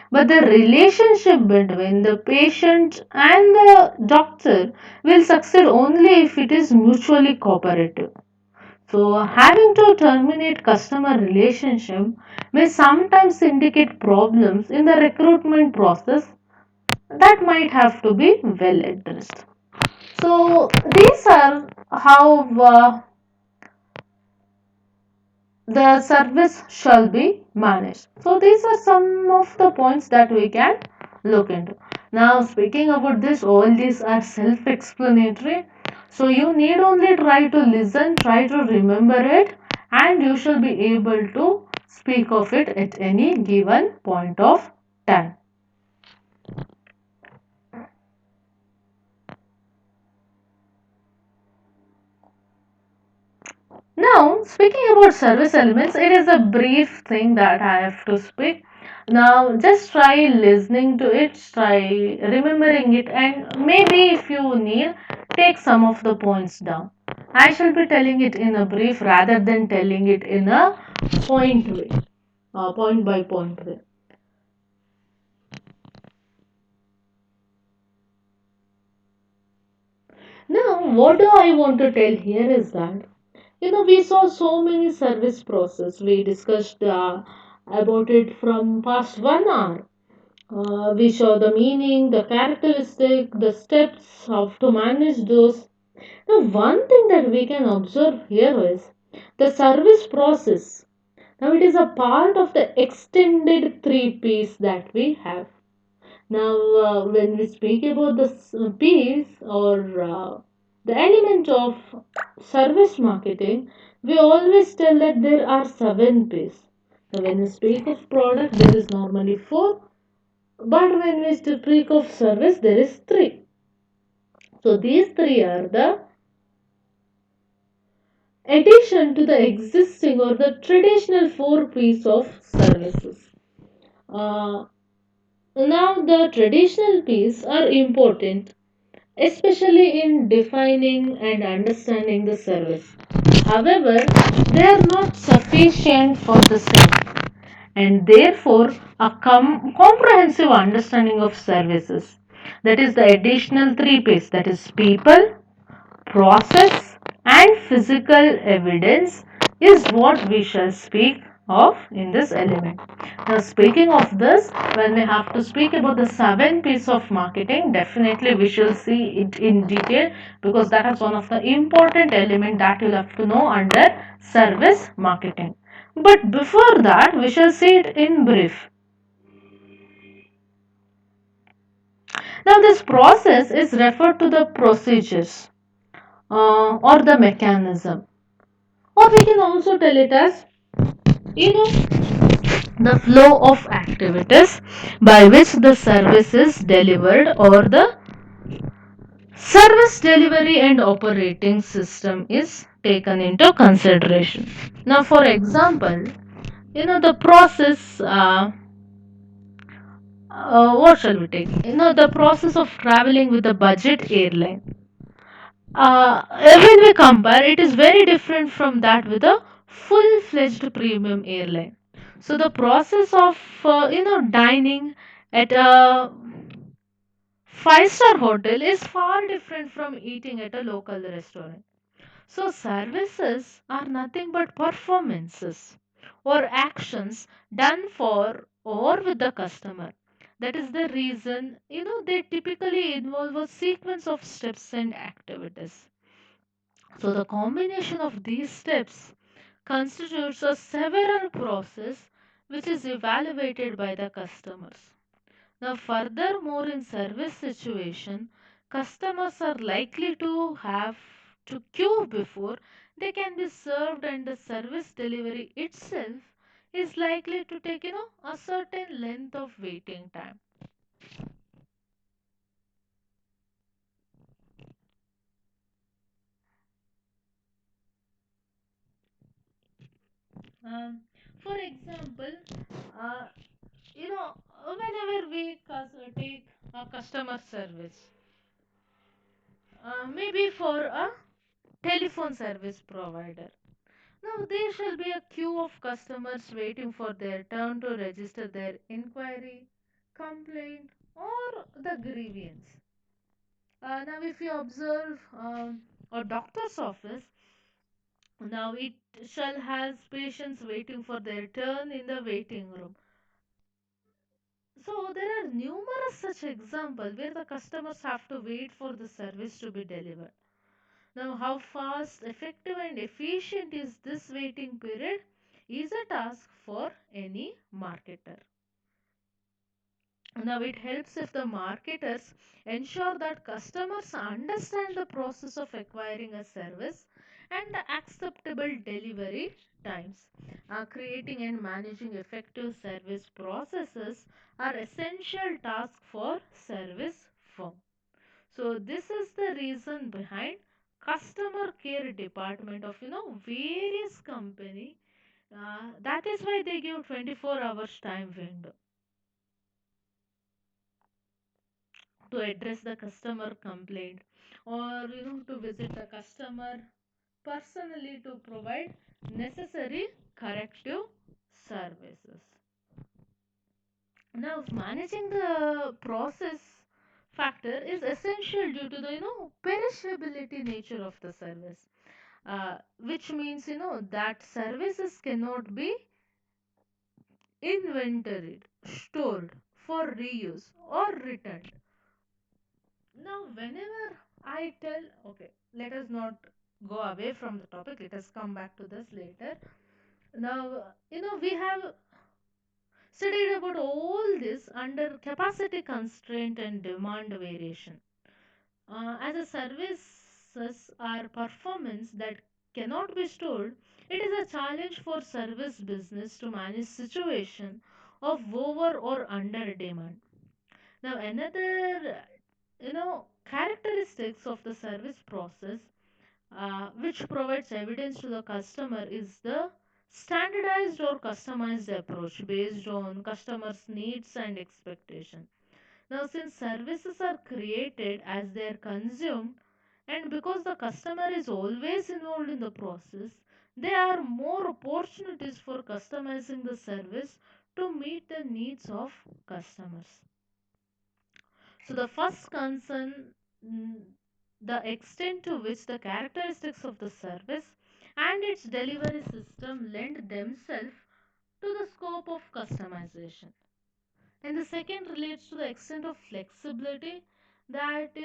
But the relationship between the patient and the doctor will succeed only if it is mutually cooperative. So having to terminate customer relationship may sometimes indicate problems in the recruitment process that might have to be well addressed. So these are how the service shall be managed. So these are some of the points that we can look into. Now speaking about this, all these are self-explanatory. So you need only try to listen, try to remember it, and you shall be able to speak of it at any given point of time. Now, speaking about service elements, it is a brief thing that I have to speak. Now, just try listening to it, try remembering it, and maybe if you need, take some of the points down. I shall be telling it in a brief rather than telling it in a point way, point by point way. Now, what do I want to tell here is that we saw so many service process. We discussed about it from past 1 hour. We saw the meaning, the characteristic, the steps of to manage those. Now, one thing that we can observe here is the service process. Now, it is a part of the extended three P's that we have. Now, when we speak about the piece or the element of service marketing, we always tell that there are 7 P's. So, when we speak of product, there is normally 4, but when we speak of service, there is 3. So, these 3 are the addition to the existing or the traditional 4 P's of services. Uh, Now, the traditional P's are important, especially in defining and understanding the service. However, they are not sufficient for the same, and therefore a comprehensive understanding of services. That is the additional 3 P's, that is people, process, and physical evidence is what we shall speak of in this element. Now, speaking of this, when we have to speak about the 7 P's of marketing, definitely we shall see it in detail, because that is one of the important element that you'll have to know under service marketing. But before that, we shall see it in brief. Now, this process is referred to the procedures or the mechanism, or we can also tell it as, you know the flow of activities by which the service is delivered, or the service delivery and operating system is taken into consideration. Now, for example, the process, what shall we take? The process of traveling with a budget airline. When we compare, it is very different from that with a full-fledged premium airline. So the process of dining at a five-star hotel is far different from eating at a local restaurant. So services are nothing but performances or actions done for or with the customer. That is the reason they typically involve a sequence of steps and activities. So the combination of these steps constitutes a several process which is evaluated by the customers. Now furthermore, in service situation, customers are likely to have to queue before they can be served, and the service delivery itself is likely to take a certain length of waiting time. Um, for example, uh, whenever we take a customer service, maybe for a telephone service provider. Now, there shall be a queue of customers waiting for their turn to register their inquiry, complaint, or the grievance. Now, if you observe a doctor's office, now it shall has patients waiting for their turn in the waiting room. So, there are numerous such examples where the customers have to wait for the service to be delivered. Now, how fast, effective, and efficient is this waiting period is a task for any marketer. Now, it helps if the marketers ensure that customers understand the process of acquiring a service and the acceptable delivery times. Creating and managing effective service processes are essential tasks for service firm. So this is the reason behind customer care department of various company. That is why they give 24 hours time window to address the customer complaint, or to visit the customer personally to provide necessary corrective services. Now, managing the process factor is essential due to the perishability nature of the service, which means that services cannot be inventoried, stored for reuse or returned. Now, whenever I tell, okay, let us not go away from the topic, let us come back to this later. Now, we have studied about all this under capacity constraint and demand variation. As a services are performance that cannot be stored, it is a challenge for service business to manage situation of over or under demand. Now, another characteristics of the service process, which provides evidence to the customer, is the standardized or customized approach based on customers' needs and expectation. Now, since services are created as they are consumed, and because the customer is always involved in the process, there are more opportunities for customizing the service to meet the needs of customers. So, the first concern, the extent to which the characteristics of the service and its delivery system lend themselves to the scope of customization. And the second relates to the extent of flexibility that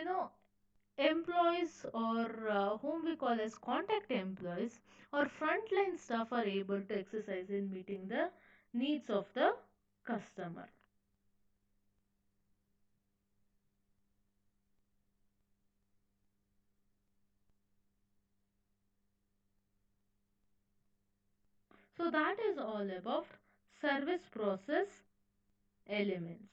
employees, or whom we call as contact employees or frontline staff, are able to exercise in meeting the needs of the customer. So that is all about service process elements.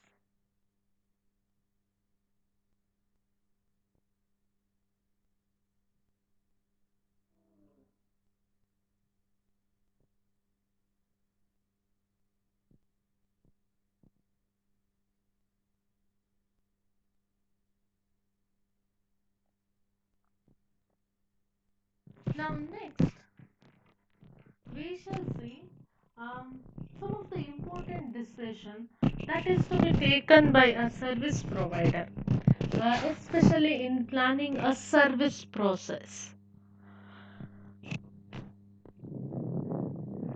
Now, next, we shall see um, some of the important decisions that is to be taken by a service provider, especially in planning a service process.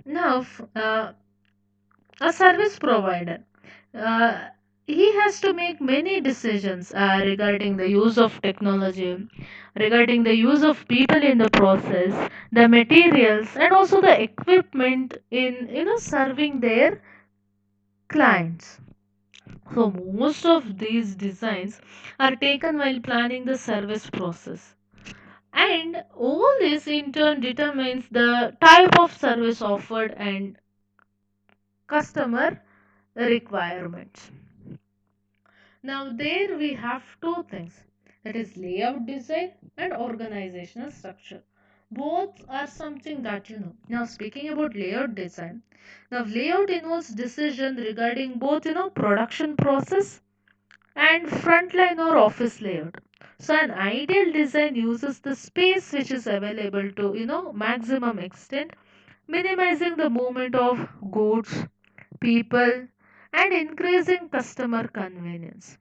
Now, a service provider, uh, he has to make many decisions regarding the use of technology, regarding the use of people in the process, the materials, and also the equipment in serving their clients. So most of these designs are taken while planning the service process. And all this in turn determines the type of service offered and customer requirements. Now, there we have two things, that is, layout design and organizational structure. Both are something that you know. Now, speaking about layout design, now layout involves decision regarding both production process and frontline or office layout. So, an ideal design uses the space which is available to maximum extent, minimizing the movement of goods, people, and increasing customer convenience.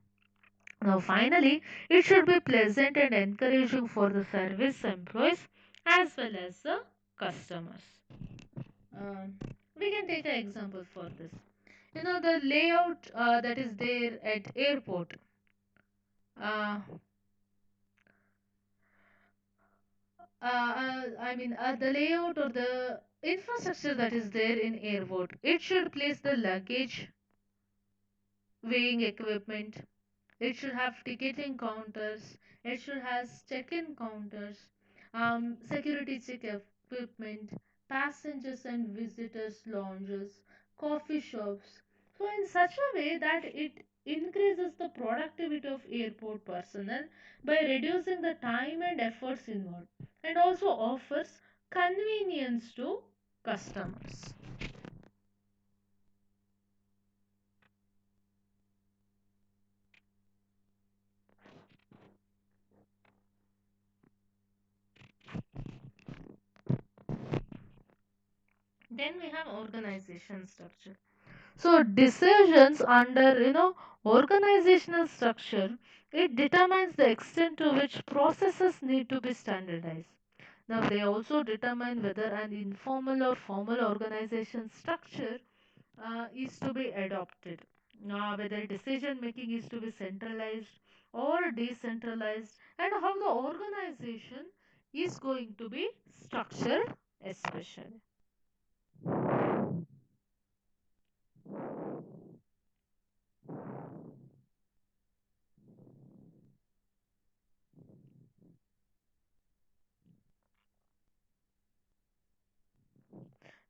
Now, finally, it should be pleasant and encouraging for the service employees as well as the customers. Um, we can take an example for this. The layout that is there at airport. Uh, the layout or the infrastructure that is there in airport. It should place the luggage weighing equipment. It should have ticketing counters. It should have check-in counters, security check equipment, passengers and visitors lounges, coffee shops. So in such a way that it increases the productivity of airport personnel by reducing the time and efforts involved, and also offers convenience to customers. Then we have organization structure. So decisions under organizational structure, it determines the extent to which processes need to be standardized. Now they also determine whether an informal or formal organization structure is to be adopted. Whether decision making is to be centralized or decentralized, and how the organization is going to be structured, especially.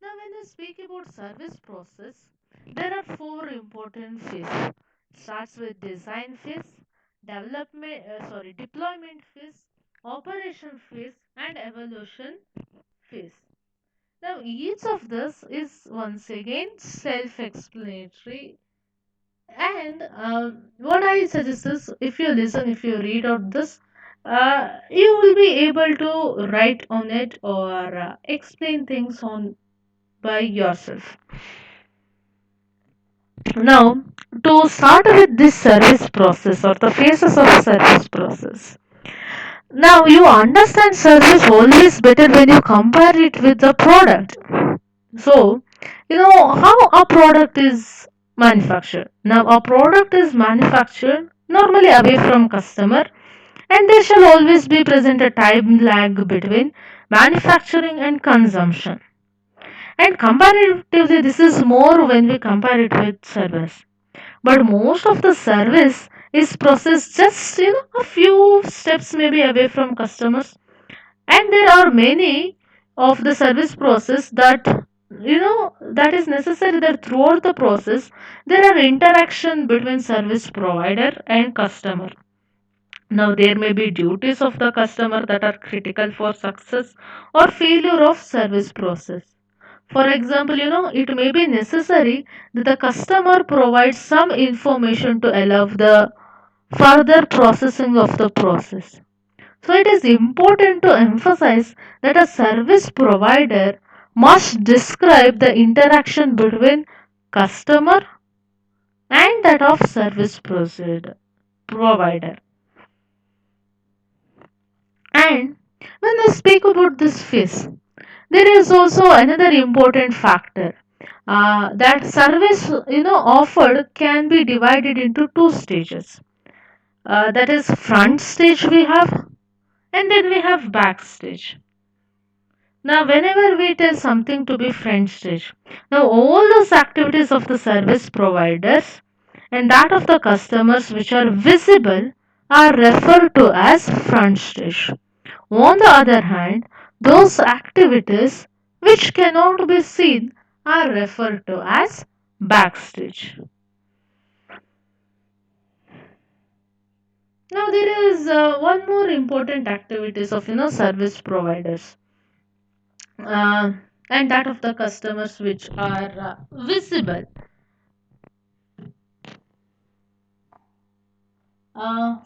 Now, when we speak about service process, there are four important phases. It starts with design phase, deployment phase, operation phase, and evolution phase. Now, each of this is once again self-explanatory. And what I suggest is, if you read out this, you will be able to write on it or explain things on by yourself. Now, to start with this service process or the phases of service process. Now, you understand service always better when you compare it with the product. So, how a product is manufactured. Now, a product is manufactured normally away from customer, and there shall always be present a time lag between manufacturing and consumption. And comparatively, this is more when we compare it with service. But most of the service is processed just a few steps maybe away from customers, and there are many of the service process that that is necessary that throughout the process there are interaction between service provider and customer. Now there may be duties of the customer that are critical for success or failure of service process. For example, it may be necessary that the customer provides some information to allow the further processing of the process. So it is important to emphasize that a service provider must describe the interaction between customer and that of provider. And when we speak about this phase, there is also another important factor that service offered can be divided into two stages. That is front stage we have, and then we have backstage. Now, whenever we tell something to be front stage, now all those activities of the service providers and that of the customers which are visible are referred to as front stage. On the other hand, those activities which cannot be seen are referred to as backstage. Now there is one more important activities of service providers uh, and that of the customers which are visible.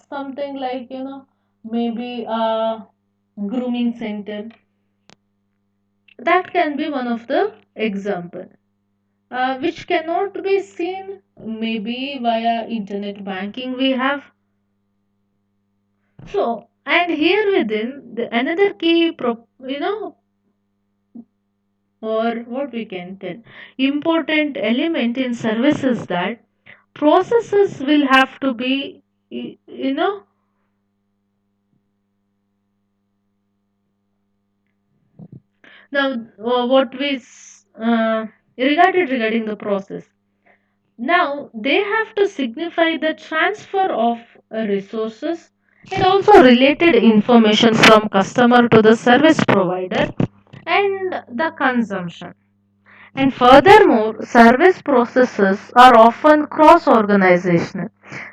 Something like maybe a grooming center, that can be one of the example which cannot be seen maybe via internet banking we have. So and here within another key or what we can tell important element in services that processes will have to be y- you know now what we regarding the process. Now they have to signify the transfer of resources and also related information from customer to the service provider and the consumption. And furthermore, service processes are often cross organizational.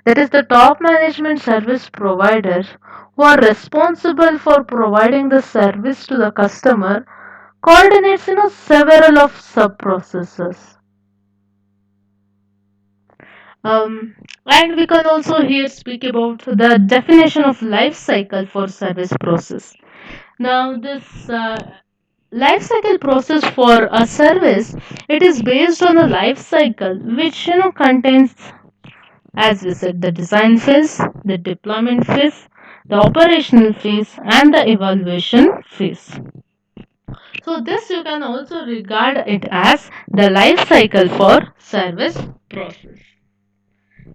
That is, the top management service providers who are responsible for providing the service to the customer coordinates several of sub processes. Um, and we can also here speak about the definition of life cycle for service process. Now, this life cycle process for a service, it is based on a life cycle which contains, as we said, the design phase, the deployment phase, the operational phase, and the evaluation phase. So this you can also regard it as the life cycle for service process.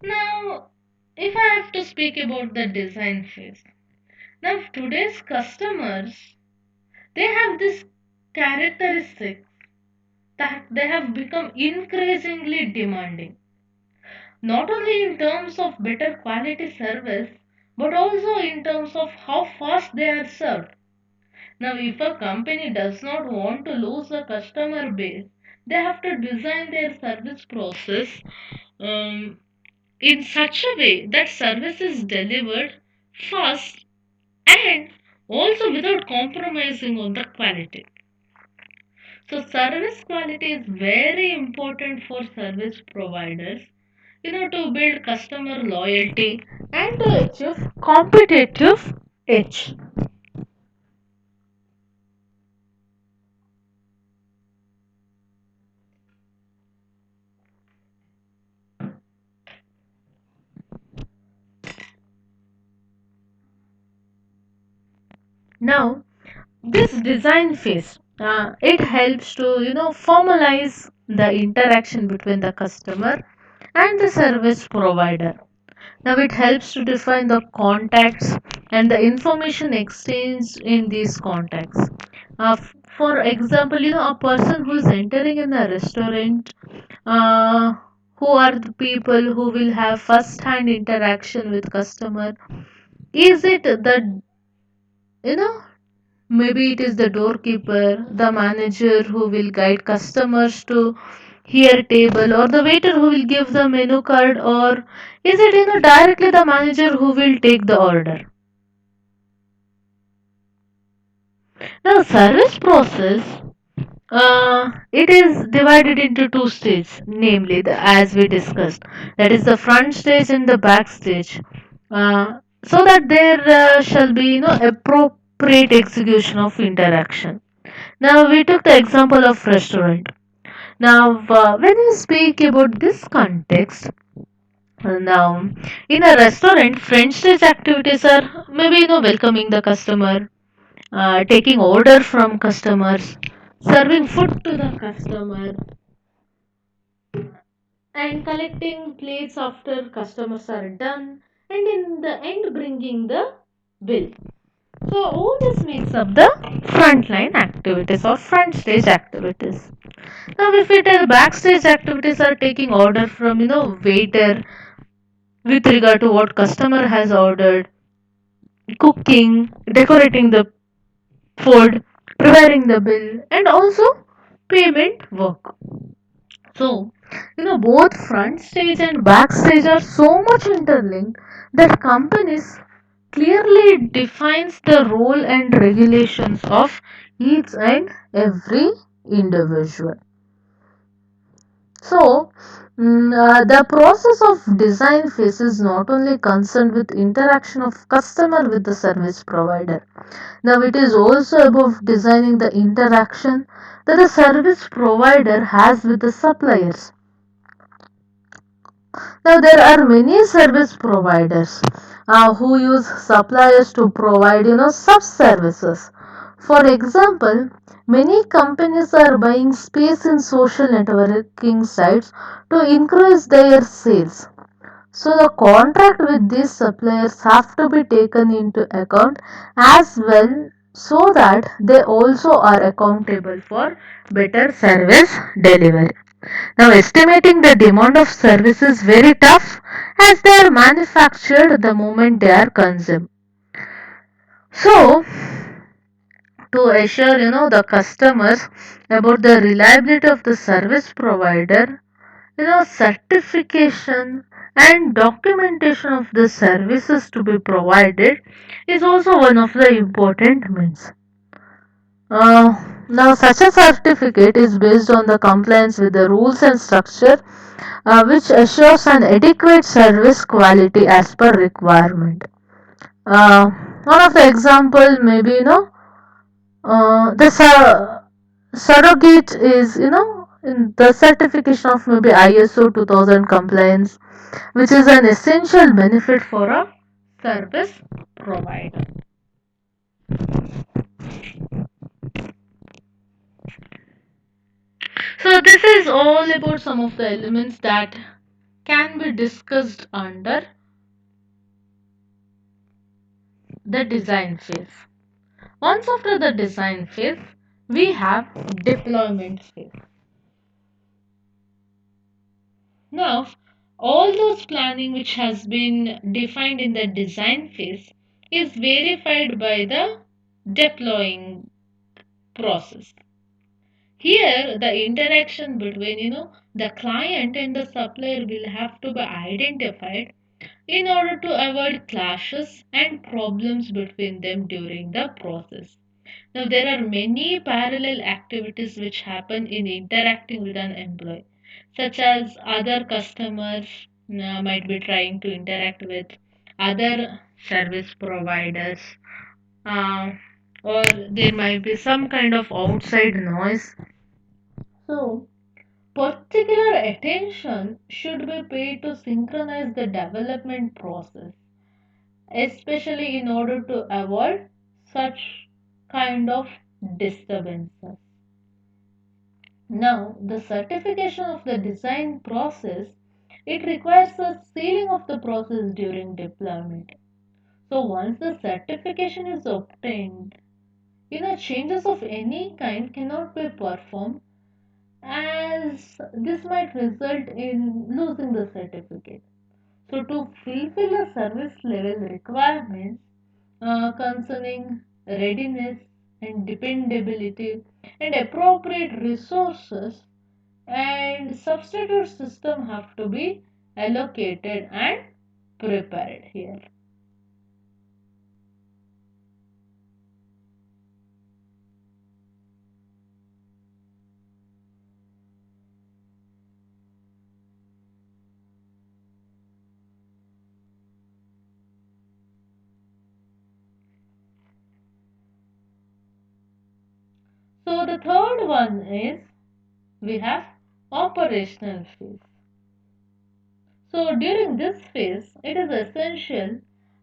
Now, if I have to speak about the design phase, now today's customers, they have this characteristic that they have become increasingly demanding, not only in terms of better quality service, but also in terms of how fast they are served. Now, if a company does not want to lose a customer base, they have to design their service process um, in such a way that service is delivered fast and also without compromising on the quality. So, service quality is very important for service providers, to build customer loyalty and to achieve competitive edge. Now, this design phase, it helps to formalize the interaction between the customer and the service provider. Now it helps to define the contacts and the information exchanged in these contacts. For example, a person who is entering in a restaurant, uh, who are the people who will have first hand interaction with customer? Is it the you know Maybe it is the doorkeeper, the manager who will guide customers to here table, or the waiter who will give the menu card, or is it directly the manager who will take the order? Now service process, it is divided into two stages, namely as we discussed, that is the front stage and the back stage, so that there shall be appropriate execution of interaction. Now we took the example of restaurant. Now when we speak about this context, now in a restaurant, front stage activities are maybe welcoming the customer, taking order from customers, serving food to the customer, and collecting plates after customers are done, and in the end bringing the bill. So all this makes up the frontline activities or front stage activities. Now if we tell backstage activities are taking order from waiter with regard to what customer has ordered, cooking, decorating the food, preparing the bill, and also payment work. So, both front stage and back stage are so much interlinked that companies clearly defines the role and regulations of each and every individual. So, the process of design phase is not only concerned with interaction of customer with the service provider. Now it is also about designing the interaction that the service provider has with the suppliers. Now there are many service providers who use suppliers to provide sub services. For example, many companies are buying space in social networking sites to increase their sales. So the contract with these suppliers have to be taken into account as well, so that they also are accountable for better service delivery. Now estimating the demand of service is very tough as they are manufactured the moment they are consumed. So to assure the customers about the reliability of the service provider, certification and documentation of the services to be provided is also one of the important means. Now, such a certificate is based on the compliance with the rules and structure, which assures an adequate service quality as per requirement. Uh, One of the example maybe the surrogate is in the certification of maybe ISO 2000 compliance, which is an essential benefit for a service provider. So this is all about some of the elements that can be discussed under the design phase. Once after the design phase, we have deployment phase. Now, all those planning which has been defined in the design phase is verified by the deploying process. Here, the interaction between the client and the supplier will have to be identified in order to avoid clashes and problems between them during the process. Now, there are many parallel activities which happen in interacting with an employee, such as other customers might be trying to interact with other service providers, uh, or there might be some kind of outside noise. So, particular attention should be paid to synchronize the development process, especially in order to avoid such kind of disturbances. Now, the certification of the design process, it requires a sealing of the process during deployment. So once the certification is obtained, changes of any kind cannot be performed, as this might result in losing the certificate. So to fulfill the service level requirements concerning readiness, and dependability and appropriate resources and substitute system have to be allocated and prepared here. So the third one is we have operational phase. So during this phase, it is essential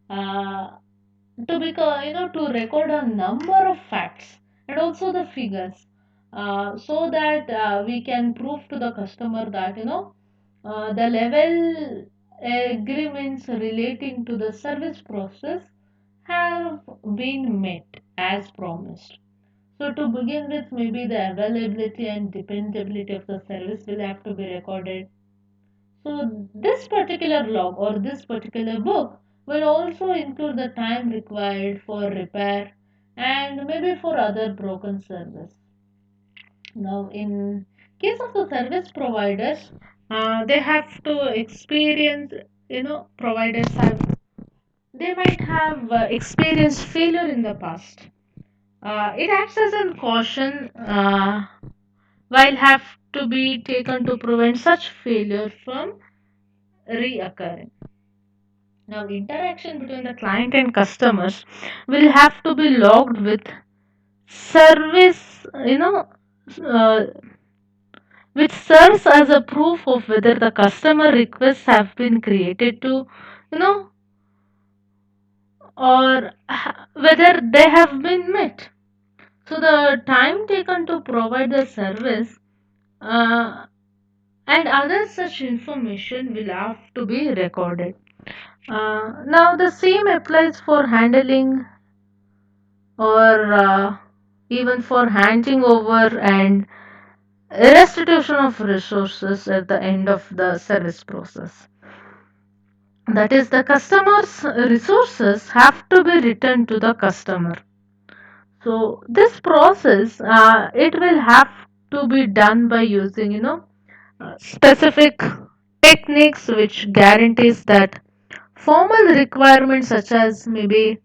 uh, to record a number of facts and also the figures, so that we can prove to the customer that the level agreements relating to the service process have been met as promised. So to begin with, maybe the availability and dependability of the service will have to be recorded. So this particular log or this particular book will also include the time required for repair and maybe for other broken service. Now, in case of the service providers, they have to experience, providers have, they might have experienced failure in the past. It acts as a caution, while have to be taken to prevent such failure from reoccurring. Now, interaction between the client and customers will have to be logged with service, uh, which serves as a proof of whether the customer requests have been created to, you know, or whether they have been met. So, the time taken to provide the service uh, and other such information will have to be recorded. Now, the same applies for handling or even for handing over and restitution of resources at the end of the service process. That is, the customer's resources have to be returned to the customer. So this process, it will have to be done by using specific techniques which guarantees that formal requirements such as maybe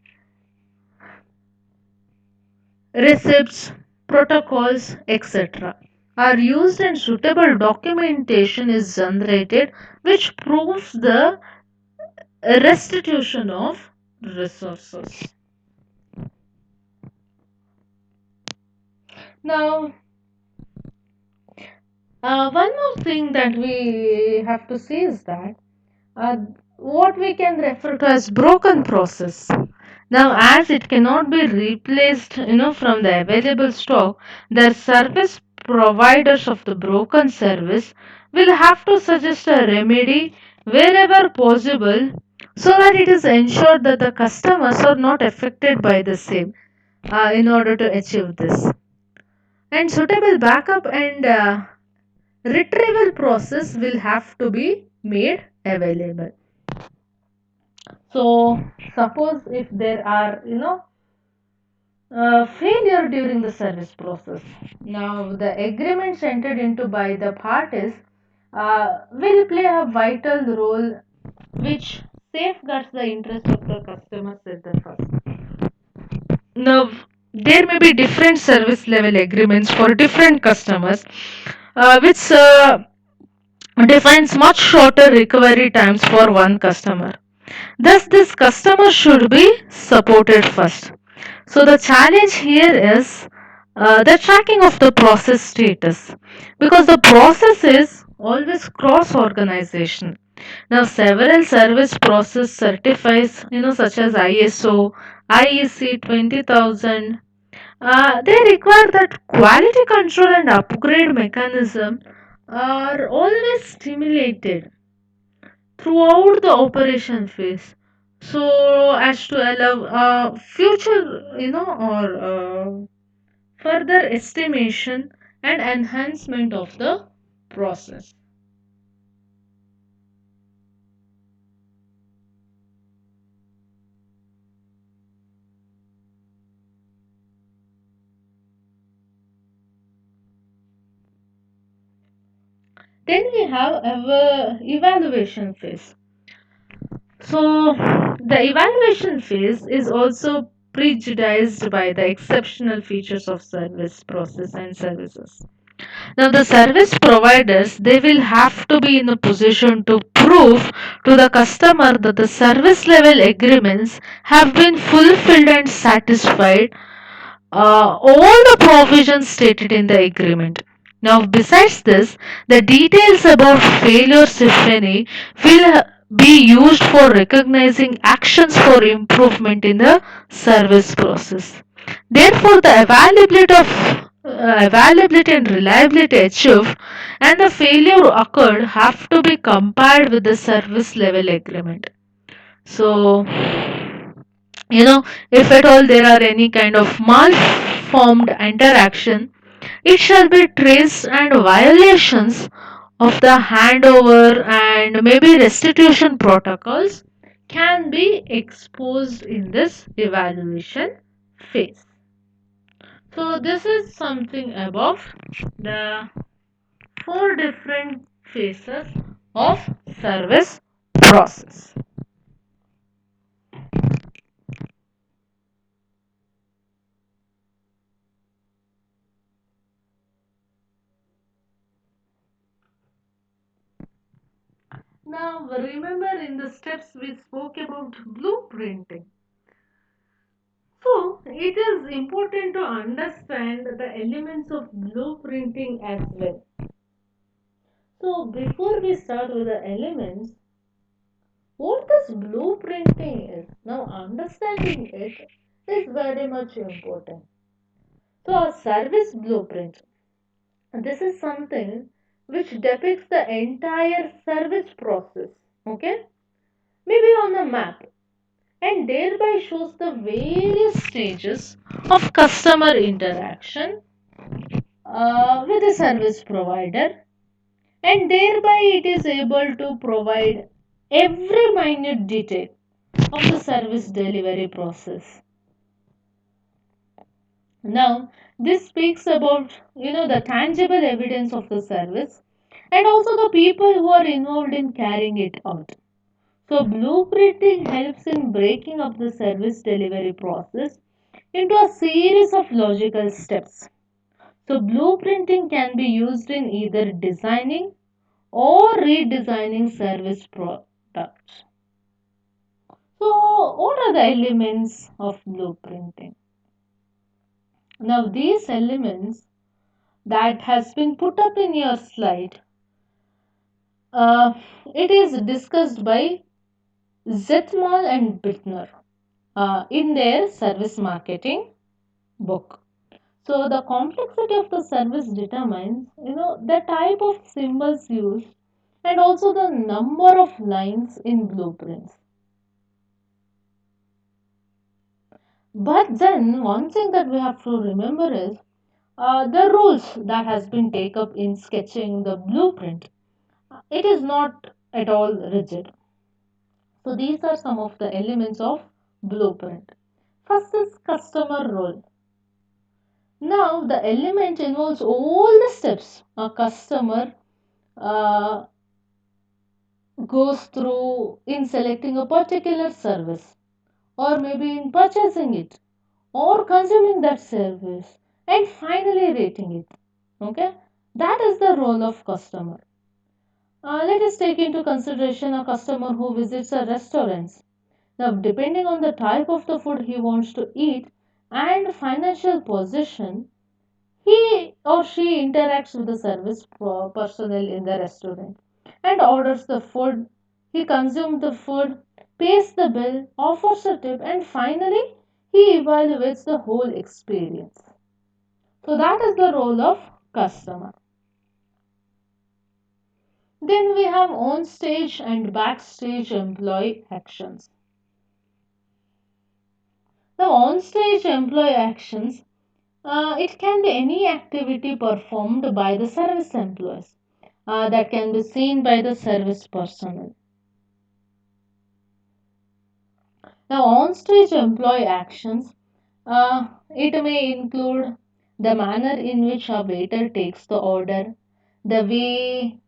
receipts, protocols, etc. are used and suitable documentation is generated which proves the restitution of resources. Now, one more thing that we have to see is that uh, what we can refer to as broken process. Now, as it cannot be replaced, from the available stock, the service providers of the broken service will have to suggest a remedy wherever possible so that it is ensured that the customers are not affected by the same, in order to achieve this. And suitable backup and retrieval process will have to be made available. So, suppose if there are, failure during the service process. Now, the agreements entered into by the parties will play a vital role which safeguards the interest of the customers at the first. Now, there may be different service level agreements for different customers, which defines much shorter recovery times for one customer. Thus, this customer should be supported first. So, the challenge here is the tracking of the process status because the process is always cross organization. Now, several service process certifies, such as ISO, IEC 20000, they require that quality control and upgrade mechanism are always stimulated throughout the operation phase so as to allow future or further estimation and enhancement of the process. Then we have our evaluation phase. So, the evaluation phase is also prejudiced by the exceptional features of service process and services. Now, the service providers they will have to be in a position to prove to the customer that the service level agreements have been fulfilled and satisfied all the provisions stated in the agreement. Now, besides this, the details about failures, if any, will be used for recognizing actions for improvement in the service process. Therefore, the availability and reliability achieved and the failure occurred have to be compared with the service level agreement. So, if at all there are any kind of malformed interaction, it shall be traced and violations of the handover and maybe restitution protocols can be exposed in this evaluation phase. So this is something about the four different phases of service process. Now, remember in the steps we spoke about blueprinting. So, it is important to understand the elements of blueprinting as well. So, before we start with the elements, what this blueprinting is? Now, understanding it is very much important. So, a service blueprint, this is something which depicts the entire service process, okay? Maybe on a map and thereby shows the various stages of customer interaction with the service provider, and thereby it is able to provide every minute detail of the service delivery process. Now, this speaks about the tangible evidence of the service and also the people who are involved in carrying it out. So, blueprinting helps in breaking up the service delivery process into a series of logical steps. So, blueprinting can be used in either designing or redesigning service products. So, what are the elements of blueprinting? Now, these elements that has been put up in your slide, uh, it is discussed by Zetmal and Bittner in their service marketing book. So the complexity of the service determines, the type of symbols used and also the number of lines in blueprints. But then one thing that we have to remember is the rules that has been taken up in sketching the blueprint. It is not at all rigid. So these are some of the elements of blueprint. First is customer role. Now the element involves all the steps a customer uh, goes through in selecting a particular service or maybe in purchasing it or consuming that service and finally rating it. Okay, that is the role of customer. Let us take into consideration a customer who visits a restaurant. Now, depending on the type of the food he wants to eat and financial position, he or she interacts with the service personnel in the restaurant and orders the food. He consumes the food, pays the bill, offers a tip, and finally he evaluates the whole experience. So that is the role of customer. Then we have on stage and backstage employee actions. The on stage employee actions, it can be any activity performed by the service employees that can be seen by the service personnel. Now, on-stage employee actions, it may include the manner in which a waiter takes the order, the way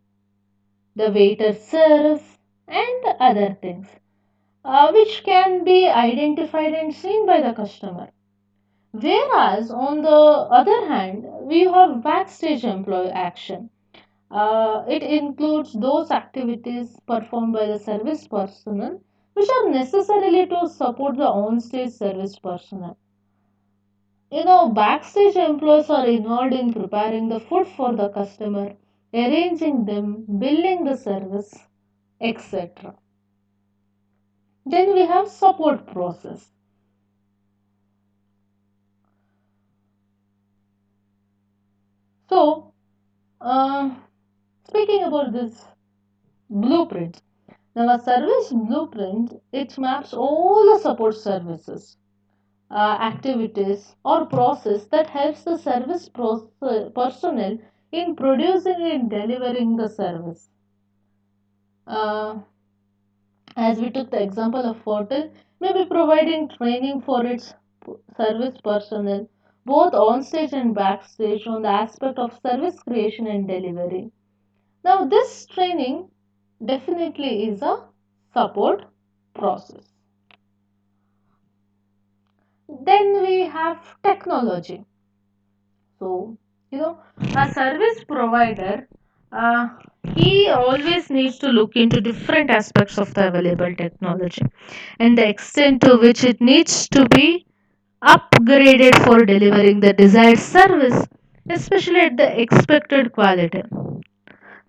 the waiter serves, and other things, which can be identified and seen by the customer. Whereas, on the other hand, we have backstage employee action. It includes those activities performed by the service personnel which are necessarily to support the on-stage service personnel. Backstage employees are involved in preparing the food for the customer, arranging them, billing the service, etc. Then we have support process. So, uh, speaking about this blueprint, now a service blueprint, it maps all the support services, activities or process that helps the personnel in producing and delivering the service. Uh, as we took the example of hotel, maybe providing training for its service personnel, both on stage and backstage, on the aspect of service creation and delivery. Now, this training definitely is a support process. Then we have technology. So, a service provider, uh, he always needs to look into different aspects of the available technology and the extent to which it needs to be upgraded for delivering the desired service, especially at the expected quality.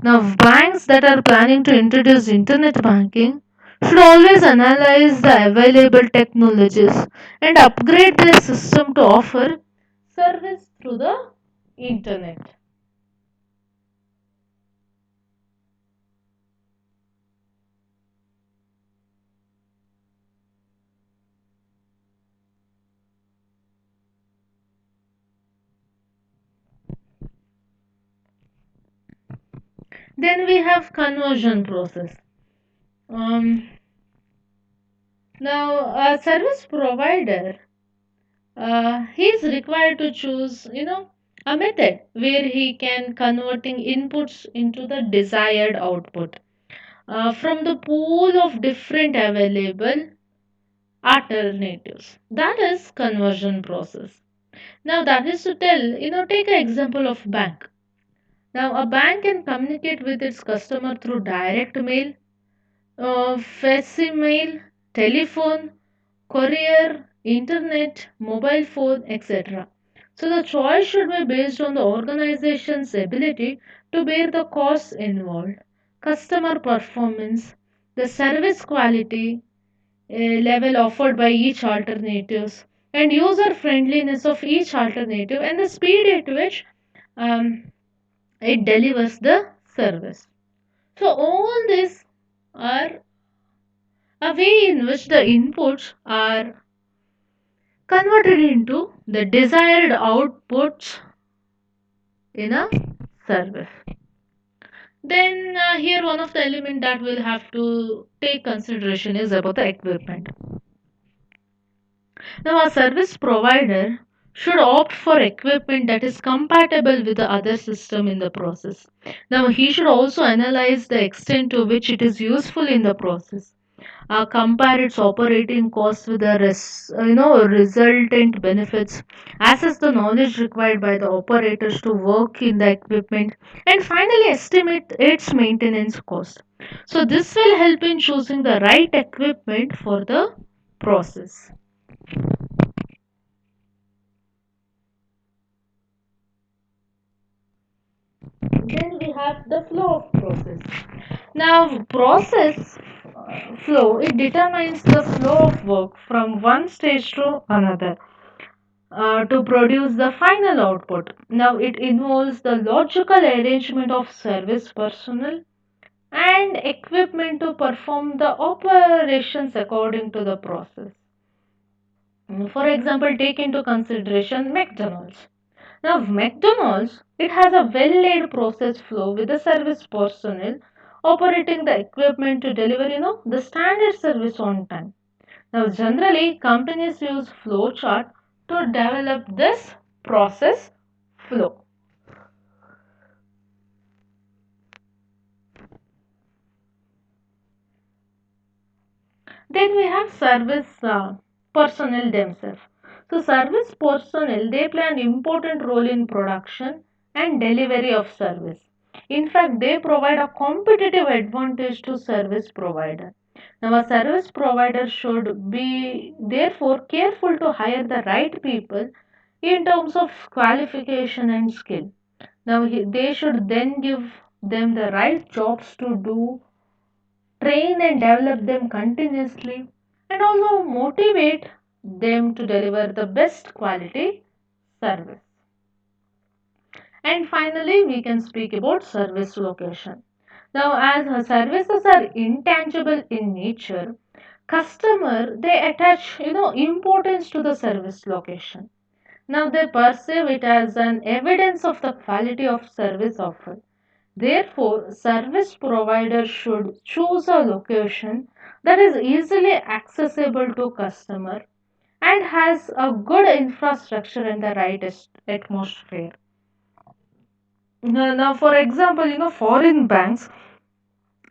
Now, banks that are planning to introduce internet banking should always analyze the available technologies and upgrade their system to offer service through the internet. Then we have conversion process. Um, Now, a service provider, he is required to choose, a method where he can converting inputs into the desired output from the pool of different available alternatives. That is conversion process. Now, that is to tell, take an example of bank. Now, a bank can communicate with its customer through direct mail, facsimile, telephone, courier, internet, mobile phone, etc. So the choice should be based on the organization's ability to bear the costs involved, customer performance, the service quality level offered by each alternatives, and user friendliness of each alternative, and the speed at which um, it delivers the service. So all these are a way in which the inputs are converted into the desired outputs in a service. Then here one of the element that we'll have to take consideration is about the equipment. Now a service provider should opt for equipment that is compatible with the other system in the process. Now he should also analyze the extent to which it is useful in the process, compare its operating costs with the resultant benefits, assess the knowledge required by the operators to work in the equipment, and finally estimate its maintenance cost. So this will help in choosing the right equipment for the process. Then we have the flow of process. Now, process flow, it determines the flow of work from one stage to another to produce the final output. Now, it involves the logical arrangement of service personnel and equipment to perform the operations according to the process. For example, take into consideration McDonald's. Now, McDonald's, it has a well-laid process flow with the service personnel operating the equipment to deliver, the standard service on time. Now, generally, companies use flowchart to develop this process flow. Then we have service personnel themselves. So service personnel, they play an important role in production and delivery of service. In fact, they provide a competitive advantage to service provider. Now, a service provider should be therefore careful to hire the right people in terms of qualification and skill. Now, they should then give them the right jobs to do, train and develop them continuously, and also motivate them to deliver the best quality service. And finally, we can speak about service location. Now, as services are intangible in nature, customer they attach importance to the service location. Now they perceive it as an evidence of the quality of service offered. Therefore, service providers should choose a location that is easily accessible to customer and has a good infrastructure and the right atmosphere. Now, for example, foreign banks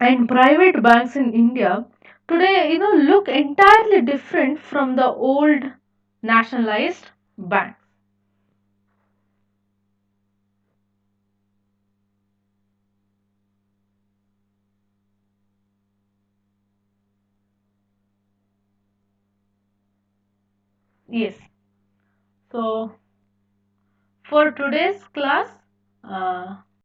and private banks in India today, look entirely different from the old nationalized banks. Yes. So, for today's class, uh,